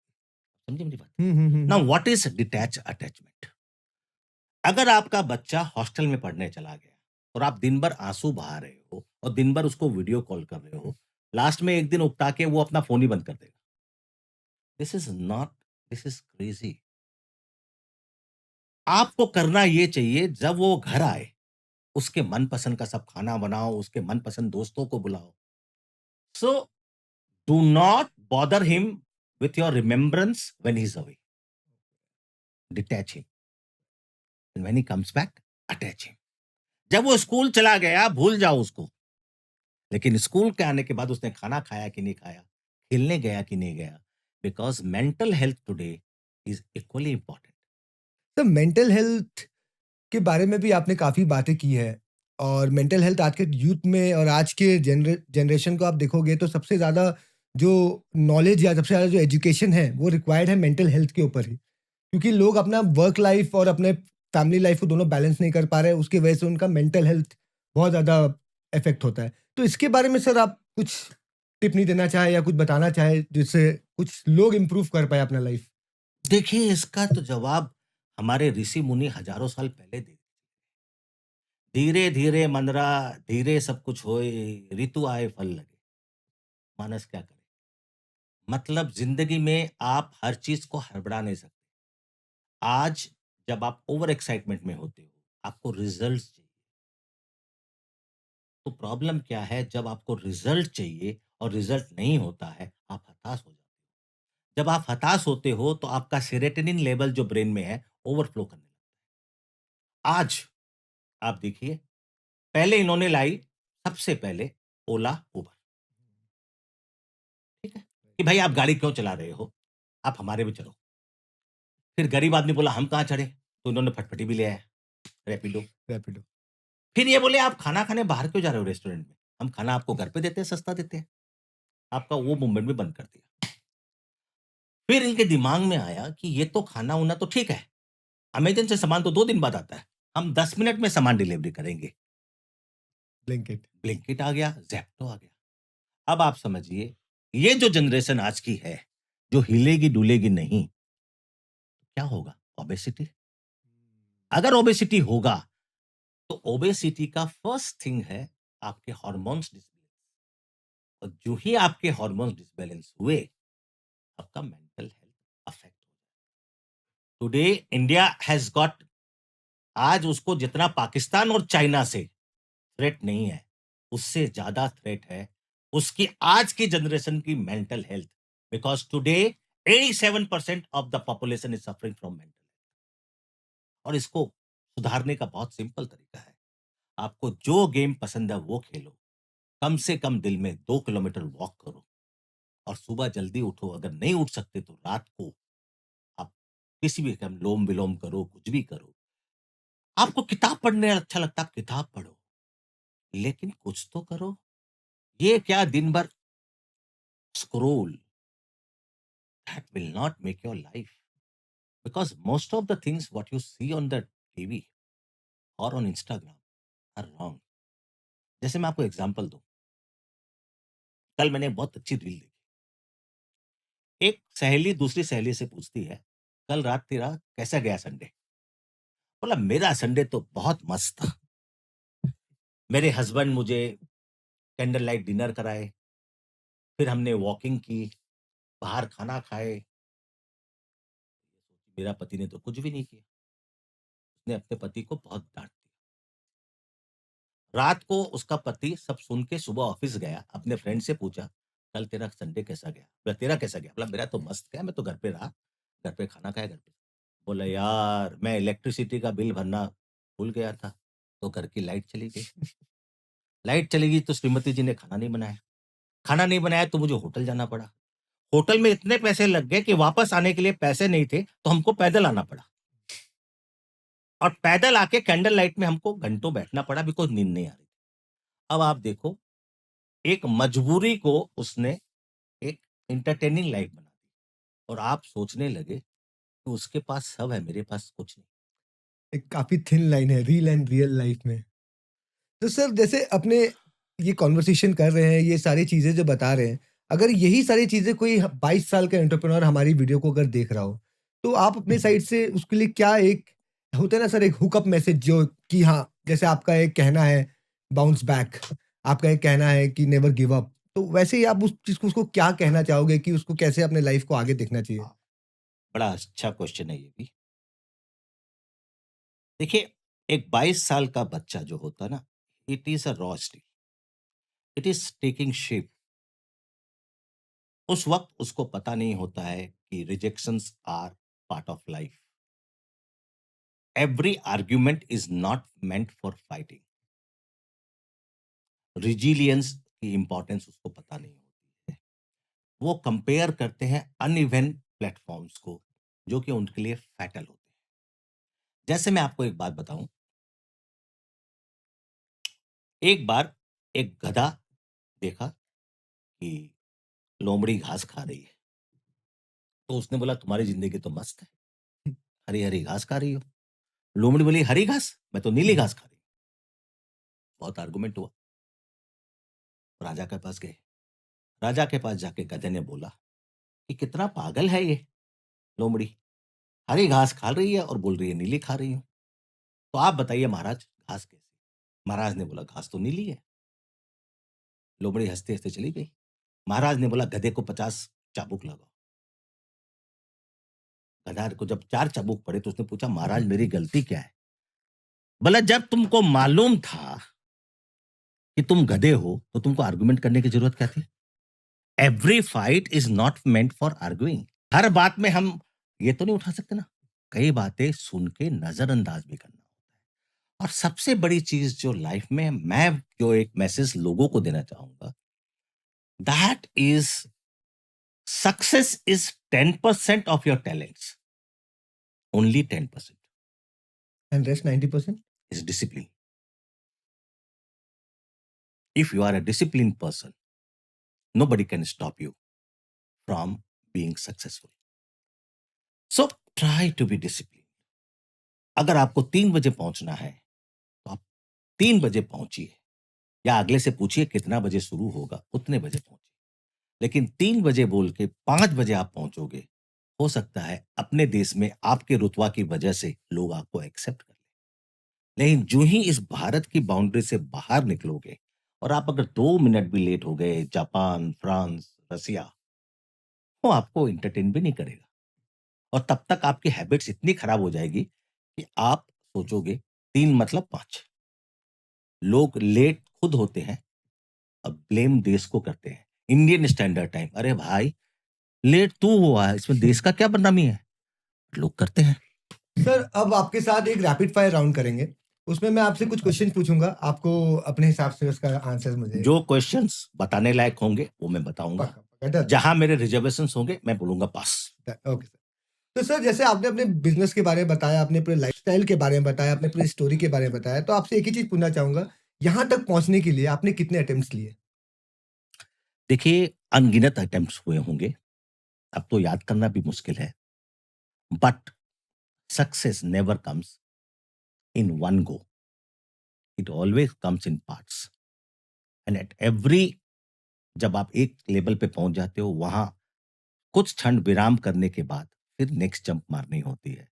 समझे मेरी बात? Hmm, hmm, hmm, now hmm. What is detach attachment? अगर आपका बच्चा हॉस्टल में पढ़ने चला गया और आप दिन भर आंसू बहा रहे हो और दिन भर उसको वीडियो कॉल कर रहे हो, लास्ट में एक दिन उकता के वो अपना फोन ही बंद कर देगा. This is not, this is crazy. आपको करना ये चाहिए, जब वो घर आए उसके मनपसंद का सब खाना बनाओ, उसके मनपसंद दोस्तों को बुलाओ. So do not bother him with your remembrance when he is away. Detach him, and when he comes back attach him. जब वो स्कूल चला गया भूल जाओ उसको, लेकिन स्कूल के आने के बाद उसने खाना खाया कि नहीं खाया, खेलने गया कि नहीं गया, because mental health today is equally important. तो मेंटल हेल्थ के बारे में भी आपने काफ़ी बातें की है, और मेंटल हेल्थ आज के यूथ में और आज के जनरेशन को आप देखोगे तो सबसे ज़्यादा जो नॉलेज या सबसे ज़्यादा जो एजुकेशन है वो रिक्वायर्ड है मेंटल हेल्थ के ऊपर ही, क्योंकि लोग अपना वर्क लाइफ और अपने फैमिली लाइफ को दोनों बैलेंस नहीं कर पा रहे हैं, उसकी वजह से उनका मेंटल हेल्थ बहुत ज़्यादा इफेक्ट होता है। तो इसके बारे में सर आप कुछ टिप्पणी देना चाहे या कुछ बताना चाहे जिससे कुछ लोग इम्प्रूव कर पाए अपना लाइफ? देखिए, इसका तो जवाब हमारे ऋषि मुनि हजारों साल पहले दे. धीरे धीरे मनरा, धीरे सब कुछ होए, ऋतु आए फल लगे. मानस क्या करे? मतलब जिंदगी में आप हर चीज को हड़बड़ा नहीं सकते. आज जब आप ओवर एक्साइटमेंट में होते हो, आपको रिजल्ट चाहिए. तो प्रॉब्लम क्या है, जब आपको रिजल्ट चाहिए और रिजल्ट नहीं होता है, आप हताश हो जाते हो. जब आप हताश होते हो तो आपका सेरोटोनिन लेवल जो ब्रेन में है ओवरफ्लो करने लगता है. आज आप देखिए, पहले इन्होंने लाई, सबसे पहले ओला उबर. ठीक है, कि भाई आप गाड़ी क्यों चला रहे हो, आप हमारे में चलो. फिर गरीब आदमी बोला हम कहाँ चढ़े, तो इन्होंने फटफटी भी ले आया, रैपिडो. रैपिडो। फिर ये बोले आप खाना खाने बाहर क्यों जा रहे हो रेस्टोरेंट में, हम खाना आपको घर पे देते हैं, सस्ता देते हैं. आपका वो मूवमेंट भी बंद कर दिया. फिर इनके दिमाग में आया कि ये तो खाना उना तो ठीक है, अमेज़न से सामान तो 2 दिन बाद आता है, हम 10 मिनट में सामान डिलीवरी करेंगे. ब्लिंकिट। ब्लिंकिट आ गया, ज़ेप्टो आ गया. अब आप समझिए, ये जो जनरेशन आज की है, जो हिलेगी-डुलेगी नहीं, क्या होगा? ओबेसिटी. अगर ओबेसिटी होगा, तो ओबेसिटी का फर्स्ट थिंग है आपके हार्मोन्स डिसबैलेंस. और जो ही आपके हार्मोन्स डिसबैलेंस हुए, आपका mental health affect. Today India has got, आज उसको जितना पाकिस्तान और चाइना से थ्रेट नहीं है, उससे ज्यादा थ्रेट है उसकी आज की जनरेशन की mental health. Because today 87% of the population is suffering from mental. और इसको सुधारने का बहुत सिंपल तरीका है. आपको जो गेम पसंद है वो खेलो, कम से कम दिन में 2 किलोमीटर वॉक करो, और सुबह जल्दी उठो. अगर नहीं उठ सकते तो रात को आप किसी भी काम, लोम विलोम करो, कुछ भी करो. आपको किताब पढ़ने अच्छा लगता है, आप किताब पढ़ो, लेकिन कुछ तो करो. ये क्या दिन भर scroll, that will not make your life, because most of the things what you see on the TV or on Instagram are wrong. जैसे मैं आपको एग्जांपल दूं, कल मैंने बहुत अच्छी रील देखी. एक सहेली दूसरी सहेली से पूछती है, कल रात तेरा कैसा गया संडे? बोला मेरा संडे तो बहुत मस्त था. मेरे हस्बैंड मुझे कैंडल लाइट डिनर कराए, फिर हमने वॉकिंग की, बाहर खाना खाए. मेरा पति ने तो कुछ भी नहीं किया, उसने अपने पति को बहुत डांट दिया. रात को उसका पति सब सुन के सुबह ऑफिस गया, अपने फ्रेंड से पूछा, कल तेरा संडे कैसा गया? बोला तेरा कैसा गया? बोला मेरा तो मस्त गया, मैं तो घर पे रहा, घर पे खाना खाया, घर पे. बोला यार मैं इलेक्ट्रिसिटी का बिल भरना भूल गया था, तो घर की लाइट चली गई. लाइट चली गई तो श्रीमती जी ने खाना नहीं बनाया, खाना नहीं बनाया तो मुझे होटल जाना पड़ा. होटल में इतने पैसे लग गए कि वापस आने के लिए पैसे नहीं थे, तो हमको पैदल आना पड़ा. और पैदल आके कैंडल लाइट में हमको घंटों बैठना पड़ा, बिकॉज नींद नहीं आ रही. अब आप देखो, एक मजबूरी को उसने एक एंटरटेनिंग लाइफ बना दी और आप सोचने लगे कि उसके पास सब है, मेरे पास कुछ नहीं। एक काफ़ी थिन लाइन है, रील एंड रियल लाइफ में। तो सर जैसे अपने ये कॉन्वर्सेशन कर रहे हैं, ये सारी चीज़ें जो बता रहे हैं, अगर यही सारी चीज़ें कोई 22 साल का एंटरप्रेन्योर हमारी वीडियो को अगर देख रहा हो, तो आप अपनी साइड से उसके लिए क्या एक होता है ना सर एक हुक अप मैसेज जो कि हाँ, जैसे आपका एक कहना है बाउंस बैक, आपका एक कहना है कि नेवर गिव अप, तो वैसे ही आप उस चीज़ को उसको क्या कहना चाहोगे कि उसको कैसे अपने लाइफ को आगे देखना चाहिए? बड़ा अच्छा क्वेश्चन है ये भी। देखिए, एक 22 साल का बच्चा जो होता है ना, it is a raw steel, it is taking shape. उस वक़्त उसको पता नहीं होता है कि rejections are part of life. Every argument is not meant for fighting. Resilience की इम्पोर्टेंस उसको पता नहीं होती है। वो कंपेयर करते हैं अनइवन प्लेटफ़ॉर्म्स को, जो कि उनके लिए फैटल होते हैं। जैसे मैं आपको एक बात बताऊँ, एक बार एक गधा देखा कि लोमड़ी घास खा रही है, तो उसने बोला तुम्हारी ज़िंदगी तो मस्त है, हरी-हरी घास खा रही हो। लोमड़ी बोली हरी घास? मैं तो नीली घास खा रही हूँ। बहुत आर्गुमेंट हुआ, राजा के पास गए। राजा के पास जाके गधे ने बोला कि कितना पागल है ये लोमड़ी, हरी घास खा रही है और बोल रही है नीली खा रही हूँ। तो आप बताइए महाराज घास कैसी? महाराज ने बोला घास तो नीली है। लोमड़ी हँसते-हँसते चली गई। महाराज ने बोला गधे को 50 चाबुक लगाओ। गधा को जब 4 चाबुक पड़े तो उसने पूछा महाराज मेरी गलती क्या है? बोला जब तुमको मालूम था कि तुम गधे हो तो तुमको आर्गुमेंट करने की जरूरत क्या थी? Every fight is not meant for arguing. हर बात में हम ये तो नहीं उठा सकते ना। कई बातें सुन के नजरअंदाज भी करना होता है। और सबसे बड़ी चीज जो लाइफ में मैं जो एक मैसेज लोगों को देना चाहूंगा, that is success is 10% of your talents, only 10% and rest 90%? Is discipline. If you are a discipline person, nobody can stop you from being successful. So try to be disciplined. अगर आपको 3 बजे पहुंचना है तो आप 3 बजे पहुंचिए, या अगले से पूछिए कितना बजे शुरू होगा, उतने बजे पहुंचिए। लेकिन 3 बजे बोल के 5 बजे आप पहुंचोगे, हो सकता है अपने देश में आपके रुतबा की वजह से लोग आपको एक्सेप्ट कर लें। लेकिन जो ही इस भारत की बाउंड्री से बाहर निकलोगे और आप अगर 2 मिनट भी लेट हो गए, जापान, फ्रांस, रसिया, वो आपको एंटरटेन भी नहीं करेगा। और तब तक आपकी हैबिट्स इतनी खराब हो जाएगी कि आप सोचोगे 3 मतलब 5। लोग लेट खुद होते हैं और ब्लेम देश को करते हैं। इंडियन स्टैंडर्ड टाइम, अरे भाई लेट तू हुआ है, इसमें देश का क्या बदनामी है? लोग करते हैं। सर अब आपके साथ एक रैपिड फायर राउंड करेंगे। उसमें मैं आपसे कुछ क्वेश्चन पूछूंगा, आपको अपने हिसाब से उसका आंसर मुझे जो क्वेश्चंस बताने लायक होंगे वो मैं बताऊंगा। पक्का पक्का डन। जहां मेरे रिजर्वेशंस होंगे मैं बोलूंगा पास। Okay sir. तो सर जैसे आपने अपने बिजनेस के बारे में बताया, आपने पूरे लाइफस्टाइल के बारे में बताया, आपने पूरी स्टोरी के बारे में बताया, तो आपसे एक ही चीज पूछना चाहूंगा, यहाँ तक पहुंचने के लिए आपने कितने अटेम्प्ट्स लिए? देखिए, अनगिनत अटेम्प्ट्स हुए होंगे, अब तो याद करना भी मुश्किल है। But success never comes in one go, it always comes in parts. And at every, जब आप एक लेवल पे पहुंच जाते हो, वहां कुछ क्षण विराम करने के बाद फिर नेक्स्ट जंप मारनी होती है।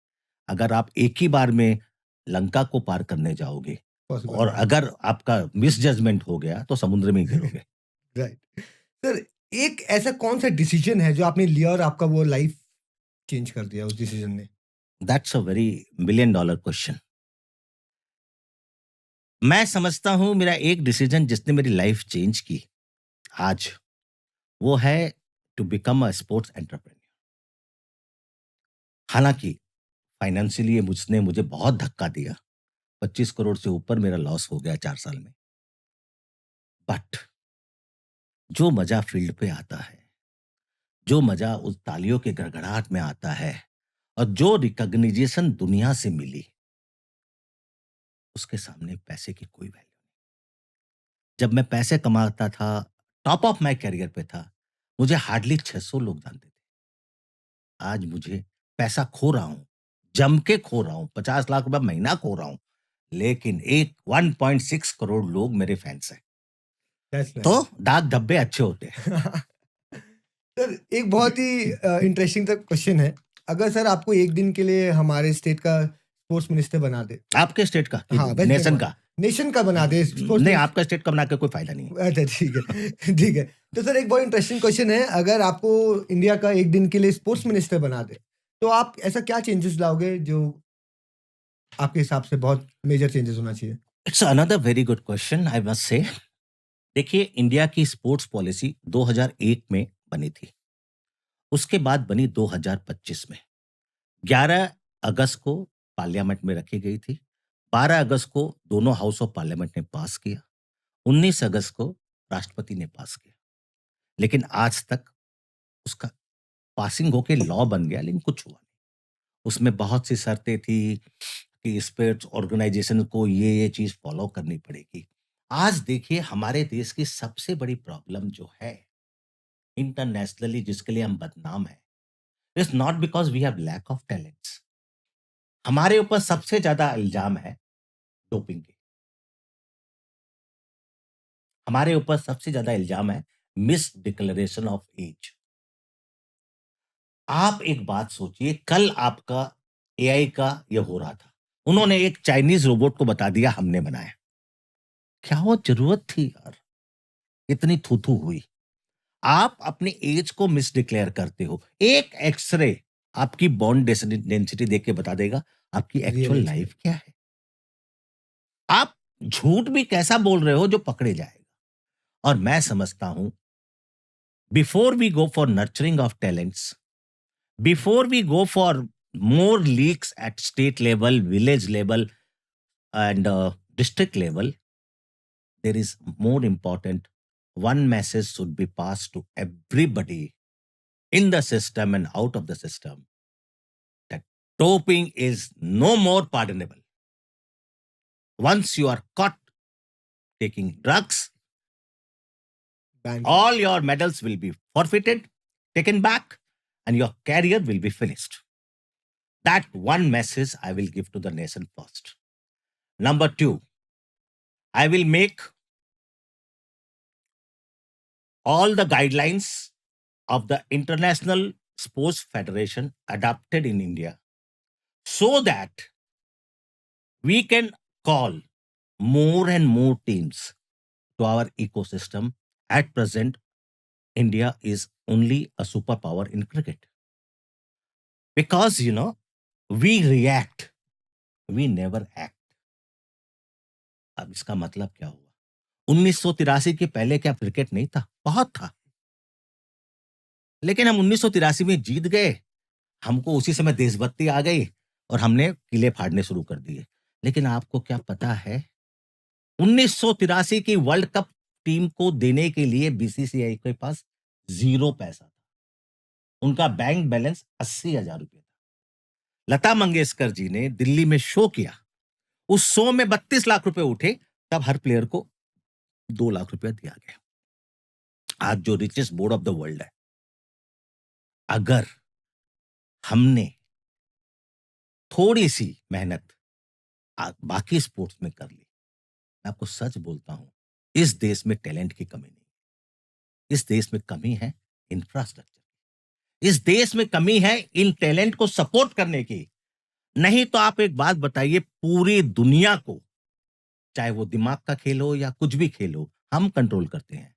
अगर आप एक ही बार में लंका को पार करने जाओगे पॉसिबल और नहीं। अगर आपका मिस जजमेंट हो गया तो समुद्र में ही गिरोगे। राइट। सर एक ऐसा कौन सा डिसीजन है जो आपने लिया और आपका वो लाइफ चेंज कर दिया उस डिसीजन ने? That's a very million dollar question. मैं समझता हूं मेरा एक डिसीजन जिसने मेरी लाइफ चेंज की आज, वो है to become a sports entrepreneur. हालांकि फाइनेंशियली मुझने मुझे बहुत धक्का दिया, 25 करोड़ से ऊपर मेरा लॉस हो गया 4 साल में। बट जो मजा फील्ड पे आता है, जो मजा उस तालियों के गड़गड़ाहट में आता है, और जो रिकॉग्निशन दुनिया से मिली, उसके सामने पैसे की कोई वैल्यू नहीं। जब मैं पैसे कमाता था टॉप ऑफ माय करियर पे था, मुझे हार्डली 600 लोग जानते थे। आज मुझे पैसा खो रहा हूँ, जम के खो रहा हूँ, 50 लाख रुपए महीना खो रहा हूँ, लेकिन एक 1.6 करोड़ लोग मेरे फैन्स हैं। दैट्स तो नाइस। डाक धब्बे अच्छे होते हैं। सर, एक बहुत ही इंटरेस्टिंग सा क्वेश्चन है। अगर सर आपको एक दिन के लिए हमारे स्टेट का स्पोर्ट्स मिनिस्टर बना दे, आपके स्टेट का कि हाँ, वेस्ट नेशन बंगाल, का? नेशन का बना दे स्पोर्ट्स नहीं, मिनिस्टर। आपका स्टेट का बना के कोई फ़ायदा नहीं है। अच्छा, ठीक है, ठीक है। तो सर एक बहुत इंटरेस्टिंग क्वेश्चन है, अगर आपको इंडिया का एक दिन के लिए स्पोर्ट्स मिनिस्टर बना दे, तो आप ऐसा क्या चेंजेस लाओगे जो आपके हिसाब से बहुत मेजर चेंजेस होना चाहिए? It's another very good question I must say. देखिए, इंडिया की स्पोर्ट्स पॉलिसी 2001 में बनी थी। उसके बाद बनी 2025 में। 11 अगस्त को पार्लियामेंट में रखी गई थी। 12 अगस्त को दोनों हाउस ऑफ पार्लियामेंट ने पास किया। 19 अगस्त को राष्ट्रपति ने पास किया। लेकिन आज तक उसका पासिंग होके लॉ बन गया, लेकिन कुछ हुआ नहीं। उसमें बहुत सी शर्तें थी कि स्पोर्ट्स ऑर्गेनाइजेशन को ये चीज़ फॉलो करनी पड़ेगी। आज देखिए, हमारे देश की सबसे बड़ी प्रॉब्लम जो है, इंटरनेशनली जिसके लिए हम बदनाम हैं, it's not because we have lack of talents. हमारे ऊपर सबसे ज़्यादा इल्ज़ाम है डोपिंग के। हमारे ऊपर सबसे ज़्यादा इल्ज़ाम है मिस डिक्लेरेशन ऑफ ऐज। आप एक बात सोचिए, कल आपका एआई का ये हो रहा था। उन्होंने एक चाइनीज़ रोबोट को बता दिया हमने बनाया। क्या वो ज़रूरत थी यार? इतनी थू-थू हुई। आप अपनी ऐज को मिस डिक्लेयर करते हो। एक एक्स-रे आपकी बोन डेंसिटी देख के बता देगा आपकी रियल एक्चुअल एज क्या है? लाइफ क्या है। आप झूठ भी कैसा बोल रहे हो जो पकड़े जाएगा। और मैं समझता हूं, before we go for nurturing of talents, before we go for more leaks at state level, village level, and district level, there is more important. One message should be passed to everybody in the system and out of the system that doping is no more pardonable. Once you are caught taking drugs, ban कर all दो। your medals will be forfeited, taken back, and your career will be finished. That one message I will give to the nation first. Number two, I will make all the guidelines of the International Sports Federation adopted in India so that we can call more and more teams to our ecosystem. At present, India is only a superpower in cricket because, we react, we never act. अब इसका मतलब क्या हुआ? 1983 के पहले क्या cricket नहीं था? बहुत था। लेकिन हम 1983 में जीत गए, हमको उसी समय देशभक्ति आ गई और हमने किले फाड़ने शुरू कर दिए। लेकिन आपको क्या पता है, 1983 की वर्ल्ड कप टीम को देने के लिए बीसीसीआई के पास 0 पैसा था। उनका बैंक बैलेंस 80,000 रुपए था। लता मंगेशकर जी ने दिल्ली में शो किया। उस शो में 32 लाख रुपए उठे, तब हर प्लेयर को 2 लाख रुपया दिया गया। आज जो richest board of the world है, अगर हमने थोड़ी सी मेहनत बाकी स्पोर्ट्स में कर ली, मैं आपको सच बोलता हूं, इस देश में टैलेंट की कमी नहीं। इस देश में कमी है इंफ्रास्ट्रक्चर। इस देश में कमी है इन टैलेंट को सपोर्ट करने की। नहीं तो आप एक बात बताइए, पूरी दुनिया को, चाहे वो दिमाग का खेल हो या कुछ भी खेल हो, हम कंट्रोल करते हैं।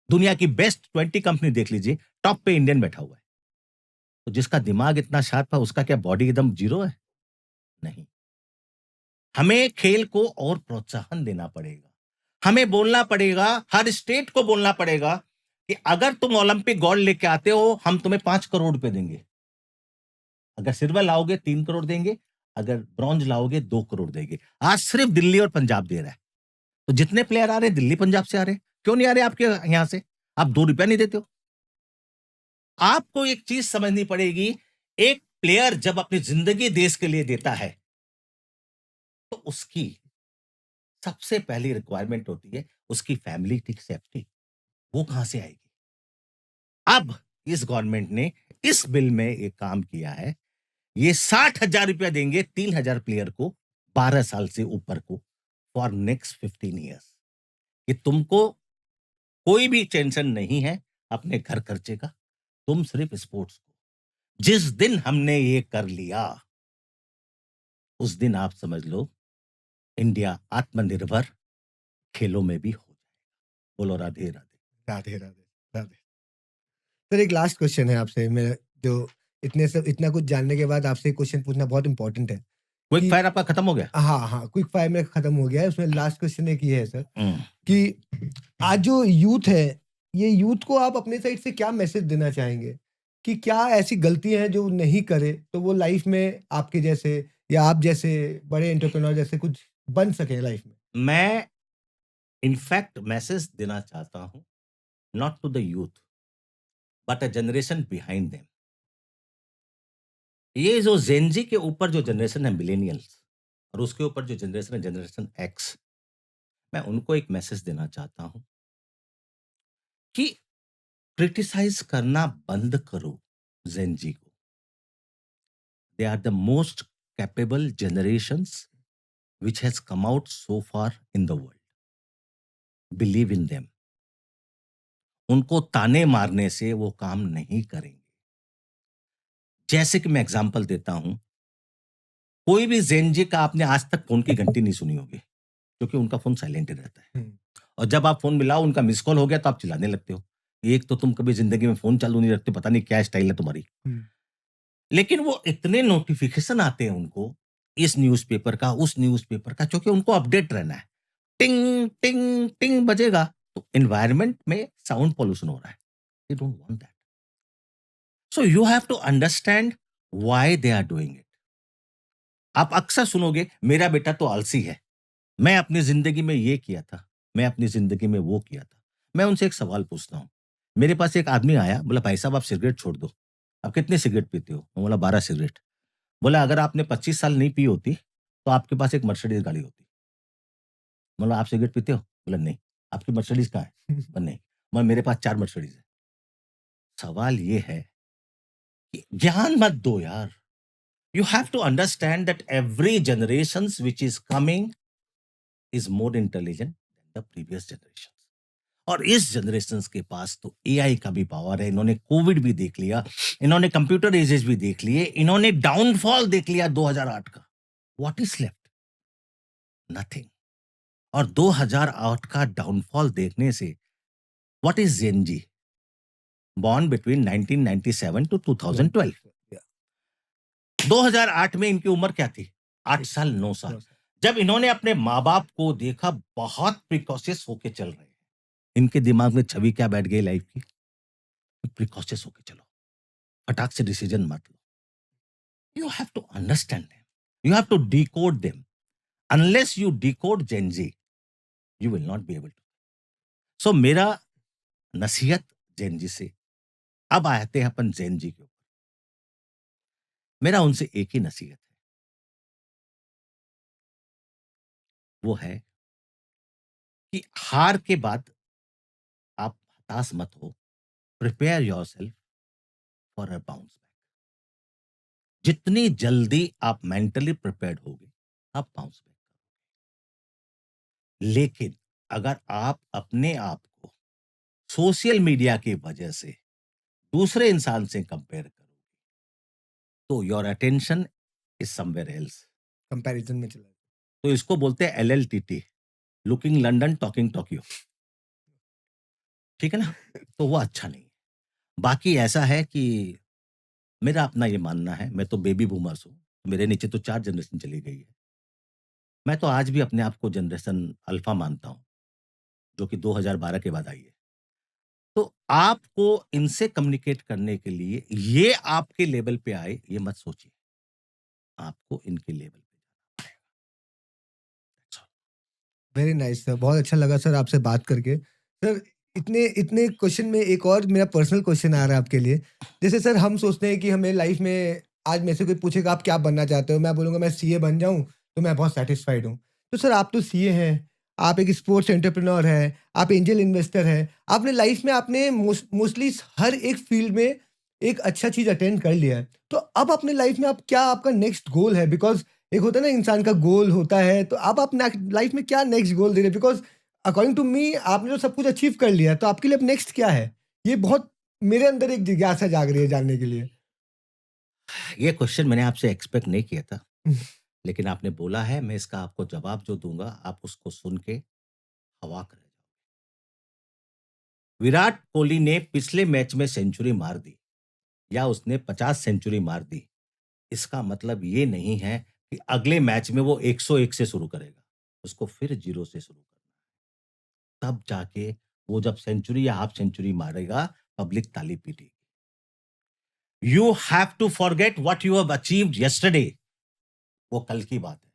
दुनिया की बेस्ट 20 कंपनी देख लीजिए, टॉप पे इंडियन बैठा हुआ है। तो जिसका दिमाग इतना शार्प है, उसका क्या बॉडी एकदम जीरो है? नहीं। हमें खेल को और प्रोत्साहन देना पड़ेगा। हमें बोलना पड़ेगा, हर स्टेट को बोलना पड़ेगा कि अगर तुम ओलंपिक गोल्ड लेके आते हो, हम तुम्हें 5 करोड़ रुपए देंगे। अगर सिल्वर लाओगे 3 करोड़ देंगे, अगर ब्रॉन्ज लाओगे 2 करोड़ देंगे। आज सिर्फ दिल्ली और पंजाब दे रहा है। तो जितने प्लेयर आ रहे हैं, दिल्ली पंजाब से आ रहे हैं। क्यों नहीं आ रहे आपके यहां से? आप 2 रुपया नहीं देते हो। आपको एक चीज समझनी पड़ेगी, एक प्लेयर जब अपनी जिंदगी देश के लिए देता है, तो उसकी सबसे पहली रिक्वायरमेंट होती है उसकी फैमिली की सेफ्टी। वो कहां से आएगी? अब इस गवर्नमेंट ने इस बिल में एक काम किया है, ये 60,000 रुपया देंगे 3,000 प्लेयर को 12 साल से ऊपर को फॉर नेक्स्ट 15 ईयर्स, कि तुमको कोई भी टेंशन नहीं है अपने घर खर्चे का, तुम सिर्फ स्पोर्ट्स को। जिस दिन हमने ये कर लिया, उस दिन आप समझ लो इंडिया आत्मनिर्भर खेलों में भी हो जाएगा। बोलो राधे राधे। राधे राधे राधे। सर एक लास्ट क्वेश्चन है आपसे, मेरा जो इतना कुछ जानने के बाद आपसे एक क्वेश्चन पूछना बहुत इंपॉर्टेंट है क्विक कि फायर आपका खत्म हो गया? हाँ क्विक फायर में खत्म हो गया है। उसमें लास्ट क्वेश्चन एक ये है सर हम्म, कि आज जो यूथ है, ये यूथ को आप अपने साइड से क्या मैसेज देना चाहेंगे कि क्या ऐसी गलतियां हैं जो नहीं करे तो वो लाइफ में आपके जैसे या आप जैसे बड़े एंटरप्रेन्योर जैसे कुछ बन सके लाइफ में? मैं इनफैक्ट मैसेज देना चाहता हूं, not to the youth but a generation behind them. ये जो जेनजी के ऊपर जो जनरेशन है मिलेनियल्स, और उसके ऊपर जो जनरेशन है जनरेशन एक्स, मैं उनको एक मैसेज देना चाहता हूं कि क्रिटिसाइज करना बंद करो जेनजी को। They are the most capable generations which has come out so far in the world. Believe in them. उनको ताने मारने से वो काम नहीं करेंगे। जैसे कि मैं एग्जांपल देता हूं, कोई भी जेनजी का आपने आज तक फोन की घंटी नहीं सुनी होगी, क्योंकि उनका फोन साइलेंट ही रहता है। और जब आप फोन मिलाओ, उनका मिस कॉल हो गया तो आप चिल्लाने लगते हो। एक तो तुम कभी जिंदगी में फोन चालू नहीं रखते, पता नहीं क्या स्टाइल है तुम्हारी। लेकिन वो इतने नोटिफिकेशन आते हैं उनको, इस न्यूज़पेपर का, उस न्यूज़पेपर का, क्योंकि उनको अपडेट रहना है। टिंग टिंग टिंग बजेगा तो एनवायरनमेंट में साउंड पोल्यूशन हो रहा है। They don't want that. So you have to understand why they are doing it. आप अक्सर सुनोगे मेरा बेटा तो आलसी है, मैं अपनी जिंदगी में ये किया था, मैं अपनी जिंदगी में वो किया था। मैं उनसे एक सवाल पूछता हूं। मेरे पास एक आदमी आया, बोला भाई साहब आप सिगरेट छोड़ दो। आप कितने सिगरेट पीते हो? मैं बोला 12 सिगरेट। बोला अगर आपने 25 साल नहीं पी होती तो आपके पास एक मर्सिडीज गाड़ी होती। मतलब आप सिगरेट पीते हो? बोला नहीं। आपकी मर्सिडीज कहाँ है? बोला नहीं। मैं मेरे पास 4 मर्सिडीज है। सवाल ये है कि ज्ञान मत दो यार। You have to understand that every generation which is coming is more intelligent than the previous generation. और इस जनरेशन के पास तो एआई का भी पावर है। इन्होंने कोविड भी देख लिया, इन्होंने कंप्यूटर एजेस भी देख लिए, इन्होंने डाउनफॉल देख लिया 2008 का। What is left? नथिंग। और 2008 का डाउनफॉल देखने से what is Gen Z? Born between 1997 to 2012। 2008 में इनकी उम्र क्या थी? 8 साल 9 साल। जब इन्होंने अपने माँ बाप को देखा बहुत प्रिकॉशियस होके चल रहे हैं, इनके दिमाग में छवि क्या बैठ गई लाइफ की? प्रिकॉशियस होके चलो, फटाक से डिसीजन मत लो। You have to understand them, you have to decode them. Unless you decode gen Z, you will not be able to. So मेरा नसीहत जेनजी से, अब आते हैं अपन जेनजी के ऊपर। मेरा उनसे एक ही नसीहत है, वो है कि हार के बाद आप हताश मत हो। Prepare yourself for a bounce back. जितनी जल्दी आप मेंटली प्रिपेयर्ड होगे, आप बाउंस बैक करोगे। लेकिन अगर आप अपने आप को सोशल मीडिया की वजह से दूसरे इंसान से कंपेयर करोगे, तो your attention is somewhere else. Comparison में चला तो इसको बोलते हैं LLTT, looking London talking Tokyo. ठीक है ना? तो वो अच्छा नहीं है। बाकी ऐसा है कि मेरा अपना ये मानना है, मैं तो बेबी बूमर्स हूँ, मेरे नीचे तो 4 जनरेशन चली गई है। मैं तो आज भी अपने आप को जनरेशन अल्फा मानता हूँ, जो कि 2012 के बाद आई है। तो आपको इनसे कम्युनिकेट करने के लिए ये आपके लेवल पे आए, ये मत सोचिए। आपको इनके लेवल पे जाना पड़ेगा। That's all. Very nice sir, बहुत अच्छा लगा सर आपसे बात करके। सर इतने इतने क्वेश्चन में एक और मेरा पर्सनल क्वेश्चन आ रहा है आपके लिए। जैसे सर हम सोचते हैं कि हमें लाइफ में आज मेरे से कोई पूछेगा आप क्या बनना चाहते हो, मैं बोलूँगा मैं सीए बन जाऊँ तो मैं बहुत सेटिस्फाइड हूँ। तो सर आप तो सीए हैं, आप एक स्पोर्ट्स एंटरप्रेन्योर हैं, आप एंजल इन्वेस्टर हैं। आपने लाइफ में आपने मोस्टली हर एक फील्ड में एक अच्छा चीज़ अटेंड कर लिया है। तो अब अपने लाइफ में आप क्या आपका नेक्स्ट गोल है? बिकॉज़ एक होता है ना इंसान का गोल होता है, तो अब आप लाइफ में क्या नेक्स्ट गोल दे रहे हैं? बिकॉज़ अकॉर्डिंग टू मी आपने तो सब कुछ अचीव कर लिया है, तो आपके लिए अब नेक्स्ट क्या है? ये बहुत मेरे अंदर एक जिज्ञासा जाग रही है जानने के लिए। ये क्वेश्चन मैंने आपसे एक्सपेक्ट नहीं किया था, लेकिन आपने बोला है, मैं इसका आपको जवाब जो दूँगा, आप उसको सुन के अवाक रह जाओगे। विराट कोहली ने पिछले मैच में सेंचुरी मार दी या उसने 50 सेंचुरी मार दी, इसका मतलब ये नहीं है कि अगले मैच में वो 101 से शुरू करेगा। उसको फिर 0 से शुरू करना है। तब जाके वो जब सेंचुरी या हाफ सेंचुरी मारेगा, पब्लिक ताली पीटेगी। You have to forget what you have achieved yesterday. वो कल की बात है।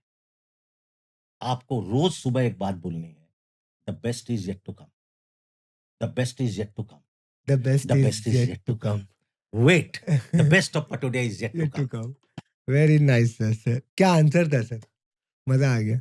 आपको रोज सुबह एक बात बोलनी है, the best is yet to come, the best is yet to come, the best the best is is yet yet to to come. Come. Wait, the best of today is yet to yet to come. Come. Very nice sir. क्या answer था sir, मज़ा आ गया।